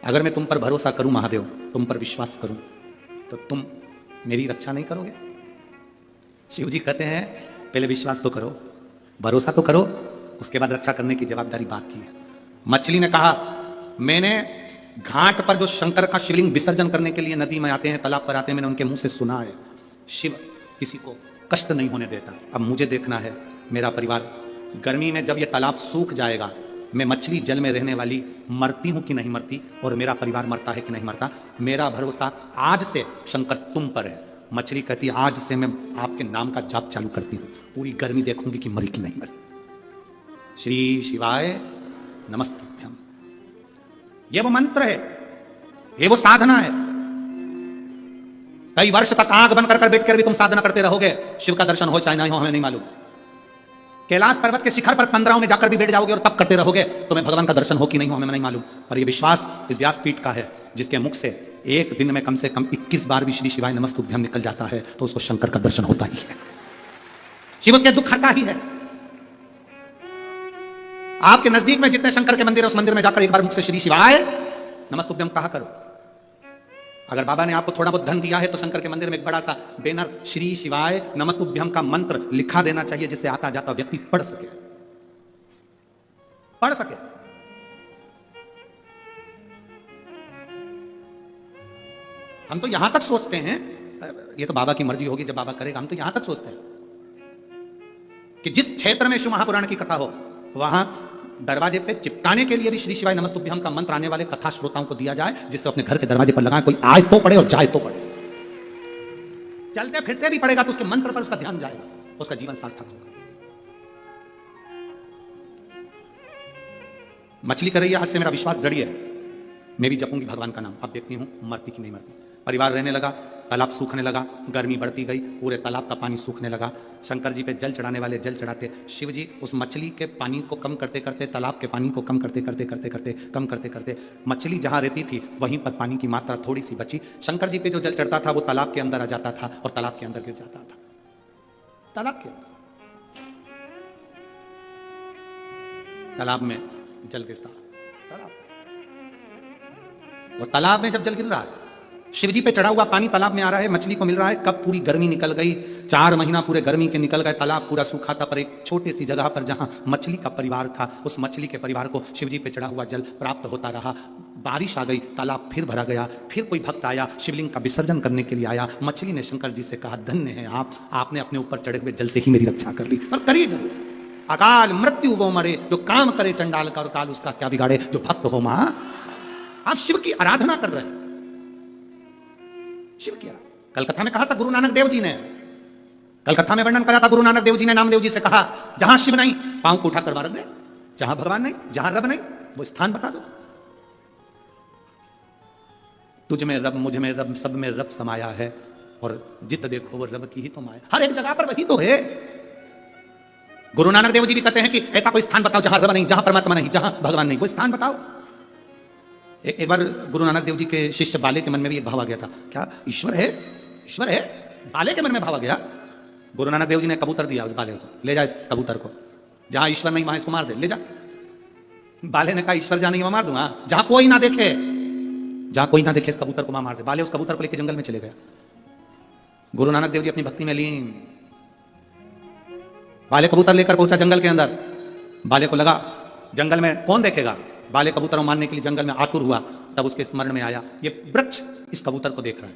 अगर मैं तुम पर भरोसा करूं महादेव, तुम पर विश्वास करूं, तो तुम मेरी रक्षा नहीं करोगे? शिव जी कहते हैं पहले विश्वास तो करो, भरोसा तो करो, उसके बाद रक्षा करने की जवाबदारी बात की है। मछली ने कहा मैंने घाट पर जो शंकर का शिवलिंग विसर्जन करने के लिए नदी में आते हैं, तालाब पर आते हैं, मैंने उनके मुंह से सुना है शिव किसी को कष्ट नहीं होने देता। अब मुझे देखना है मेरा परिवार, गर्मी में जब ये तालाब सूख जाएगा, मैं मछली जल में रहने वाली मरती हूं कि नहीं मरती, और मेरा परिवार मरता है कि नहीं मरता। मेरा भरोसा आज से शंकर तुम पर है। मछली कहती है आज से मैं आपके नाम का जाप चालू करती हूं, पूरी गर्मी देखूंगी कि मरी कि नहीं मरी। श्री शिवाय नमस्तुभ्यम, ये वो मंत्र है, ये वो साधना है। कई वर्ष तक आंख बंद कर बैठ कर भी तुम साधना करते रहोगे, शिव का दर्शन हो चाहे नहीं हो हमें नहीं मालूम। कैलाश पर्वत के शिखर पर 15 में जाकर भी बैठ जाओगे और तब करते रहोगे, तुम्हें भगवान का दर्शन हो कि नहीं हो हमें नहीं मालूम। पर यह विश्वास इस व्यासपीठ का है, जिसके मुख से एक दिन में कम से कम 21 बार भी श्री शिवाय नमस्तुभ्यम निकल जाता है, तो उसको शंकर का दर्शन होता ही है। शिव उसके दुख हरता ही है। आपके नजदीक में जितने शंकर के मंदिर है, उस मंदिर में जाकर एक बार मुख से श्री शिवाय नमस्तुभ्यम कहा करो। अगर बाबा ने आपको थोड़ा बहुत धन दिया है तो शंकर के मंदिर में एक बड़ा सा बैनर श्री शिवाय नमस्तुभ्यम का मंत्र लिखा देना चाहिए, जिससे आता जाता व्यक्ति पढ़ सके, पढ़ सके। हम तो यहां तक सोचते हैं ये तो बाबा की मर्जी होगी, जब बाबा करेगा। हम तो यहां तक सोचते हैं कि जिस क्षेत्र में शिव महापुराण की कथा हो वहां दरवाजे पे चिपकाने के लिए भी श्री शिवाय नमस्तुभ्यम का मंत्र आने वाले कथा श्रोताओं को दिया जाए, जिससे अपने घर के दरवाजे पर लगाए, कोई आए तो पड़े और जाए तो पड़े। चलते फिरते भी पड़ेगा तो उसके मंत्र पर उसका ध्यान जाएगा, उसका जीवन सार्थक होगा। मछली कर रही है, आज से मेरा विश्वास दृढ़ है, मैं भी जपूंगी भगवान का नाम। अब देखती हूं मरती कि नहीं मरती। परिवार रहने लगा, तालाब सूखने लगा, गर्मी बढ़ती गई, पूरे तालाब का पानी सूखने लगा। शंकर जी पे जल चढ़ाने वाले जल चढ़ाते, शिव जी उस मछली के पानी को कम करते करते, तालाब के पानी को कम करते करते मछली जहां रहती थी वहीं पर पानी की मात्रा थोड़ी सी बची। शंकर जी पे जो जल चढ़ता था वो तालाब के अंदर आ जाता था और तालाब के अंदर गिर जाता था। तालाब के अंदर, तालाब में जल गिरता, और तालाब में जब जल गिर रहा है, शिवजी पे चढ़ा हुआ पानी तालाब में आ रहा है, मछली को मिल रहा है। कब पूरी गर्मी निकल गई, 4 महीना पूरे गर्मी के निकल गए, तालाब पूरा सूखा था, पर एक छोटी सी जगह पर जहां मछली का परिवार था, उस मछली के परिवार को शिवजी पे चढ़ा हुआ जल प्राप्त होता रहा। बारिश आ गई, तालाब फिर भरा गया, फिर कोई भक्त आया, शिवलिंग का विसर्जन करने के लिए आया। मछली ने शंकर जी से कहा, धन्य है आपने अपने ऊपर चढ़े हुए जल से ही मेरी रक्षा कर ली, और करिए जरूर। अकाल मृत्यु वो मरे जो काम करे चंडाल का, और काल उसका क्या बिगाड़े जो भक्त हो मां। आप शिव की आराधना कर रहे हैं, शिव की आराधना। कल कथा में कहा था गुरु नानक देव जी ने, कल कथा में वर्णन करा था गुरु नानक देव जी ने नामदेव जी से कहा, जहां शिव नहीं पांव को उठा कर रख दे, जहां भगवान नहीं, जहां रब नहीं, वो स्थान बता दो। तुझ में रब, मुझ में रब, सब में रब समाया है, और जित देखो वो रब की ही तो माया। हर एक जगह पर वही तो है। गुरु नानक देव जी भी कहते हैं कि ऐसा कोई स्थान बताओ जहां रब नहीं, जहां परमात्मा नहीं, जहां भगवान नहीं, वो स्थान बताओ। एक बार गुरु नानक देव जी के शिष्य बाले के मन में भी एक भाव आ गया था, क्या ईश्वर है, ईश्वर है? बाले के मन में भाव आ गया। गुरु नानक देव जी ने कबूतर दिया उस बाले को, ले जा इस कबूतर को, जहां ईश्वर नहीं वहां इसको मार दे, ले जा। बाले ने कहा, ईश्वर जहां नहीं वहां मार दूंगा, जहां कोई ना देखे, जहां कोई ना देखे इस कबूतर को वहां मार दे। बाले उस कबूतर को लेकर जंगल में चले गया। गुरु नानक देव जी अपनी भक्ति में लीन, बाले कबूतर लेकर पहुंचा जंगल के अंदर। बाले को लगा जंगल में कौन देखेगा, बाले कबूतर को मारने के लिए जंगल में आतुर हुआ। तब उसके स्मरण में आया, ये वृक्ष इस कबूतर को देख रहा है,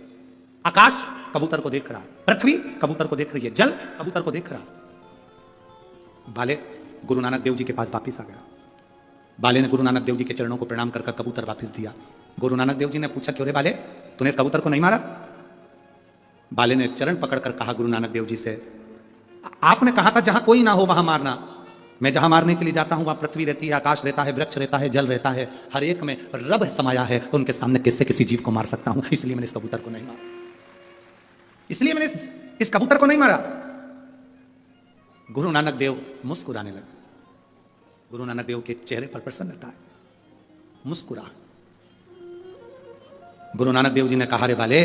आकाश कबूतर को देख रहा है, पृथ्वी कबूतर को देख रही है, जल कबूतर को देख रहा है। बाले गुरु नानक देव जी के पास वापिस आ गया। बाले ने गुरु नानक देव जी के चरणों को प्रणाम कर कबूतर वापिस दिया। गुरु नानक देव जी ने पूछा, क्यों रे बाले, तूने इस कबूतर को नहीं मारा? बाले ने चरण पकड़कर कहा गुरु नानक देव जी से, आपने कहा था जहां कोई ना हो वहां मारना, मैं जहां मारने के लिए जाता हूं वहां पृथ्वी रहती है, आकाश रहता है, वृक्ष रहता है, जल रहता है, हर एक में रब समाया है, तो उनके सामने कैसे किसी जीव को मार सकता हूं, इसलिए मैंने इस कबूतर को नहीं मारा, इसलिए मैंने इस कबूतर को नहीं मारा। गुरु नानक देव मुस्कुराने लगे। गुरु नानक देव के चेहरे पर प्रसन्नता है, मुस्कुरा। गुरु नानक देव जी ने कहा, रे बाले,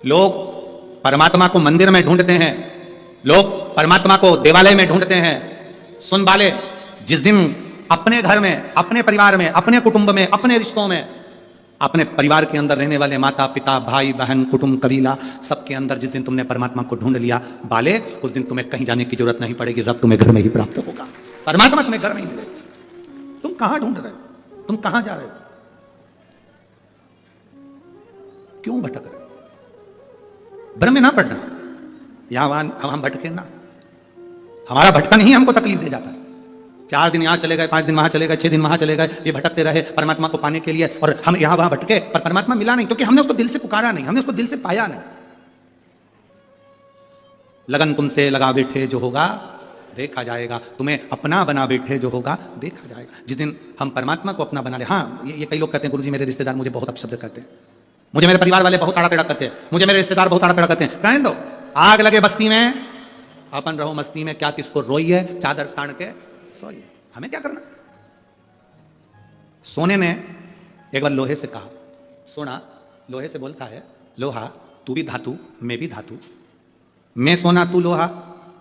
लोग परमात्मा को मंदिर में ढूंढते हैं, लोग परमात्मा को देवालय में ढूंढते हैं। सुन बाले, जिस दिन अपने घर में, अपने परिवार में, अपने कुटुंब में, अपने रिश्तों में, अपने परिवार के अंदर रहने वाले माता पिता भाई बहन कुटुंब कबीला सबके अंदर जिस दिन तुमने परमात्मा को ढूंढ लिया बाले, उस दिन तुम्हें कहीं जाने की जरूरत नहीं पड़ेगी, रब तुम्हें घर में ही प्राप्त होगा, परमात्मा तुम्हें घर में ही मिलेगा। तुम कहां ढूंढ रहे हो, तुम कहां जा रहे हो, क्यों भटक रहे हो? भ्रम में ना पड़ना, यहां हम भटके ना, हमारा भटकन ही हमको तकलीफ दे जाता है। 4 दिन यहां चले गए, 5 दिन वहां चले गए, 6 दिन वहां चले गए, ये भटकते रहे परमात्मा को पाने के लिए, और हम यहां वहां भटके पर परमात्मा मिला नहीं, क्योंकि हमने उसको दिल से पुकारा नहीं, हमने उसको दिल से पाया नहीं। लगन तुमसे लगा बैठे जो होगा देखा जाएगा, तुम्हें अपना बना बैठे जो होगा देखा जाएगा। जिस दिन हम परमात्मा को अपना बना ले, हाँ ये कई लोग कहते हैं, गुरुजी मेरे रिश्तेदार मुझे बहुत अपशब्द करते हैं, मुझे मेरे परिवार वाले बहुत आड़ा टेढ़ा करते हैं, मुझे मेरे रिश्तेदार बहुत आड़ा टेढ़ा करते हैं। कहने दो, आग लगे बस्ती में, अपन रहो मस्ती में, क्या किसको रोई है, चादर तान के सोइए, हमें क्या करना। सोने ने एक बार लोहे से कहा, सोना लोहे से बोलता है, लोहा तू भी धातु मैं भी धातु, मैं सोना तू लोहा,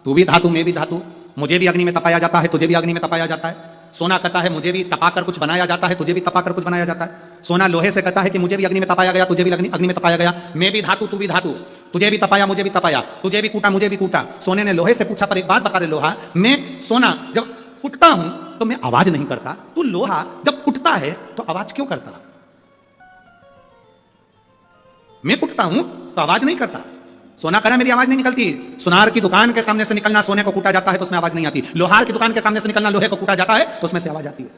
तू भी धातु मैं भी धातु, मुझे भी अग्नि में तपाया जाता है, तुझे भी अग्नि में तपाया जाता है। सोना कहता है मुझे भी तपाकर कुछ बनाया जाता है, तुझे भी तपाकर कुछ बनाया जाता है। सोना लोहे से कहता है कि मुझे भी अग्नि में तपाया गया, तुझे भी अग्नि में तपाया गया, मैं भी धातु तू भी धातु, तुझे भी तपाया मुझे भी तपाया, तुझे भी कूटा मुझे भी कूटा। सोने ने लोहे से पूछा, पर एक बात बता दे लोहा, मैं सोना जब कुटता हूं तो मैं आवाज नहीं करता, तू लोहा जब कुटता है तो आवाज क्यों करता? मैं कुटता हूं तो आवाज नहीं करता। सोना करा मेरी आवाज नहीं निकलती। सुनार की दुकान के सामने से निकलना सोने को कूटा जाता है तो उसमें आवाज नहीं आती। लोहार की दुकान के सामने से निकलना लोहे को कूटा जाता है तो उसमें से आवाज आती है।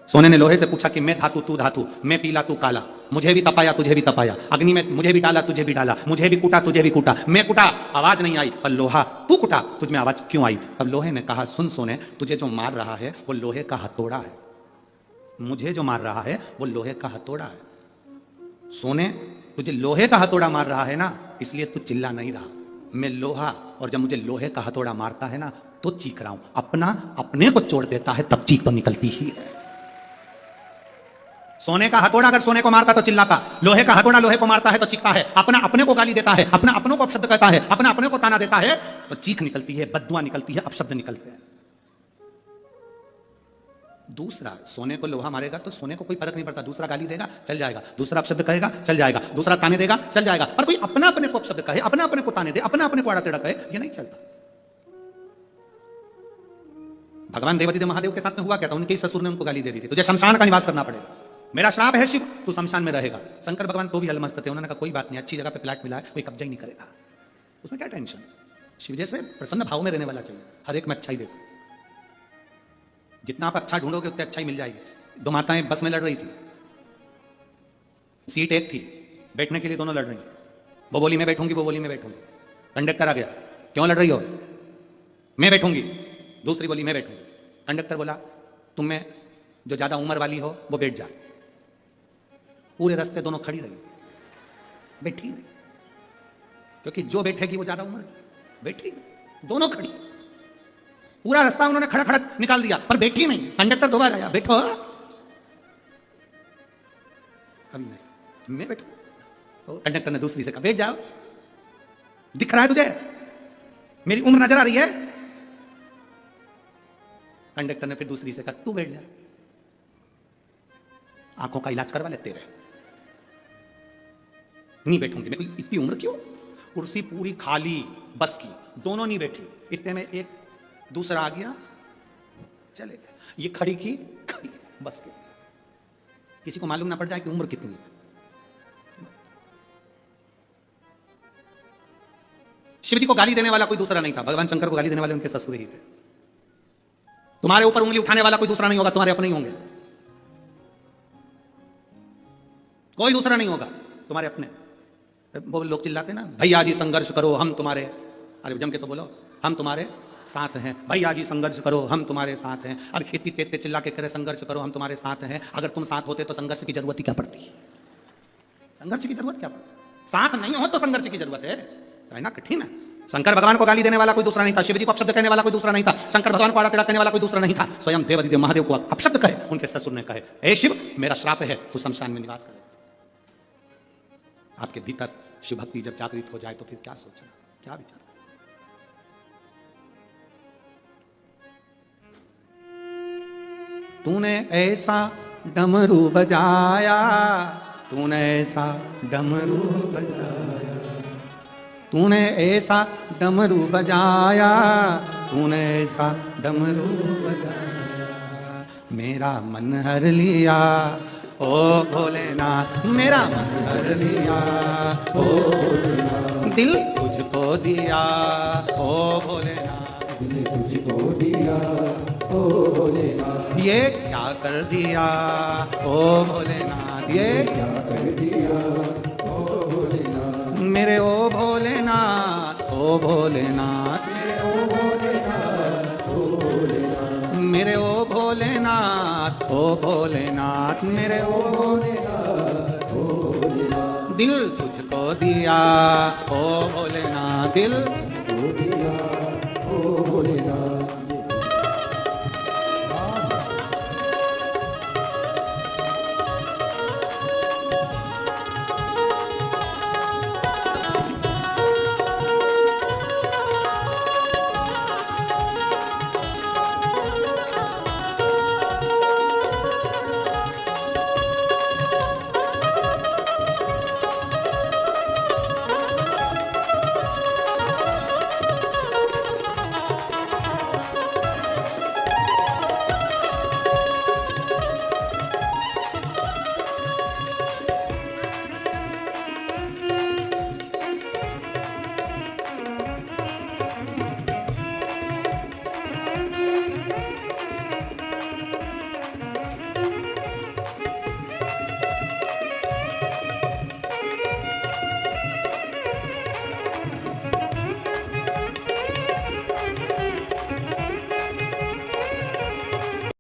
सोने ने लोहे से पूछा कि मैं धातु तू धातु, मैं पीला तू काला, मुझे भी तपाया तुझे भी तपाया, अग्नि में मुझे भी डाला तुझे भी डाला, मुझे भी कूटा तुझे भी कूटा, मैं कूटा आवाज नहीं आई, पर लोहा तू कूटा तुझ में आवाज क्यों आई? तब लोहे ने कहा सुन सोने, तुझे जो मार रहा है वो लोहे का हथौड़ा है, मुझे जो मार रहा है वो लोहे का हथौड़ा है। सोने तुझे लोहे का हथौड़ा मार रहा है ना, इसलिए तू चिल्ला नहीं रहा। मैं लोहा, और जब मुझे लोहे का हथौड़ा मारता है ना तो चीख रहा हूं। अपना अपने को छोड़ देता है तब चीख तो निकलती ही है। सोने का हथौड़ा अगर सोने को मारता तो चिल्लाता, लोहे का हथौड़ा लोहे को मारता है तो चीखता है। अपना अपने को गाली देता है, अपना अपनों को अपशब्द कहता है, अपना अपने को ताना देता है तो चीख निकलती है, बद्दुआ निकलती है, अपशब्द निकलते हैं। दूसरा, सोने को लोहा मारेगा तो सोने को कोई फर्क नहीं पड़ता। दूसरा गाली देगा चल जाएगा, दूसरा अपशब्द कहेगा चल जाएगा, दूसरा ताने देगा चल जाएगा, पर कोई अपना अपने को अपशब्द कहे, अपना अपने को ताने दे, अपना अपने को आड़ा टेढ़ा कहे, ये नहीं चलता। भगवान देवदेव महादेव के साथ में हुआ क्या था? उनके ससुर ने उनको गाली दे दी थी, तुझे शमशान का निवास करना पड़ेगा, मेरा श्राप है शिव, तू शमशान में रहेगा। शंकर भगवान तो भी अलमस्त थे, उन्होंने कहा कोई बात नहीं, अच्छी जगह पे प्लाट मिला है, कोई कब्जा ही नहीं करेगा, उसमें क्या टेंशन। शिव जैसे प्रसन्न भाव में रहने वाला चाहिए, हर एक में अच्छा ही देखो। जितना आप अच्छा ढूंढोगे उतने अच्छा ही मिल जाएगी। दो माताएं बस में लड़ रही थी, सीट एक थी, बैठने के लिए दोनों लड़ रही। वो बोली मैं बैठूंगी, वो बोली मैं बैठूंगी। कंडक्टर आ गया, क्यों लड़ रही हो? मैं बैठूंगी। दूसरी बोली मैं बैठूंगी। कंडक्टर बोला तुम में जो ज्यादा उम्र वाली हो वो बैठ जाए। पूरे रास्ते दोनों खड़ी रही, बैठी नहीं, क्योंकि जो बैठेगी वो ज्यादा उम्र की, बैठी नहीं, दोनों खड़ी। पूरा रास्ता उन्होंने खड़ा खड़ा निकाल दिया, पर बैठी नहीं। कंडक्टर दोबारा आया, बैठो। मैं बैठू। तो कंडक्टर ने दूसरी से कहा बैठ जाओ, दिख रहा है तुझे मेरी उम्र नजर आ रही है? कंडक्टर ने फिर दूसरी से कहा तू बैठ जा, आंखों का इलाज करवा लेते रहे। नहीं बैठूंगी मैं, कोई इतनी उम्र क्यों? कुर्सी पूरी खाली बस की, दोनों नहीं बैठी। इतने में एक दूसरा आ गया, चले गए। ये खड़ी की खड़ी बस की, किसी को मालूम ना पड़ जाए कि उम्र कितनी है। शिव जी को गाली देने वाला कोई दूसरा नहीं था, भगवान शंकर को गाली देने वाले उनके ससुर ही थे। तुम्हारे ऊपर उंगली उठाने वाला कोई दूसरा नहीं होगा, तुम्हारे अपने ही होंगे, कोई दूसरा नहीं होगा, तुम्हारे अपने। वो लोग चिल्लाते ना भैया जी संघर्ष करो हम तुम्हारे, अरे जम के तो बोलो हम तुम्हारे साथ हैं, भैया जी संघर्ष करो हम तुम्हारे साथ हैं। अब इतनी तेज चिल्ला के करे संघर्ष करो हम तुम्हारे साथ हैं। अगर तुम साथ होते तो संघर्ष की जरूरत ही क्या पड़ती? संघर्ष की जरूरत क्या पड़ती? साथ नहीं हो तो संघर्ष की जरूरत है ना, कठिन है। शंकर भगवान को गाली देने वाला कोई दूसरा नहीं था, शिव जी को अपशब्द कहने वाला कोई दूसरा नहीं था, शंकर भगवान को आड़ा टेढ़ा कहने वाला कोई दूसरा नहीं था। स्वयं देवादिदेव महादेव को अपशब्द कहे उनके ससुर ने कहे हे शिव मेरा श्राप है, तू शमशान में निवास करे। आपके भीतर शिव भक्ति जब जागृत हो जाए तो फिर क्या सोचना, क्या विचार? तूने ऐसा डमरू बजाया, तूने ऐसा डमरू बजाया, तूने ऐसा डमरू बजाया, तूने ऐसा डमरू बजाया, मेरा मन हर लिया ओ भोलेनाथ, मेरा मन हर लिया ओ भोलेनाथ, दिल तुझको दिया ओ भोलेनाथ, दिल तुझको दिया ओ भोलेनाथ, ये क्या कर दिया ओ भोलेनाथ, ये क्या कर दिया ओ भोलेनाथ, मेरे ओ भोलेनाथ ओ भोलेनाथ, मेरे ओ भोलेनाथ ओ भोलेनाथ, मेरे ओ भोलेनाथ ओ भोलेनाथ, दिल तुझको दिया ओ भोलेनाथ, दिल तुझको दिया ओ भोलेनाथ।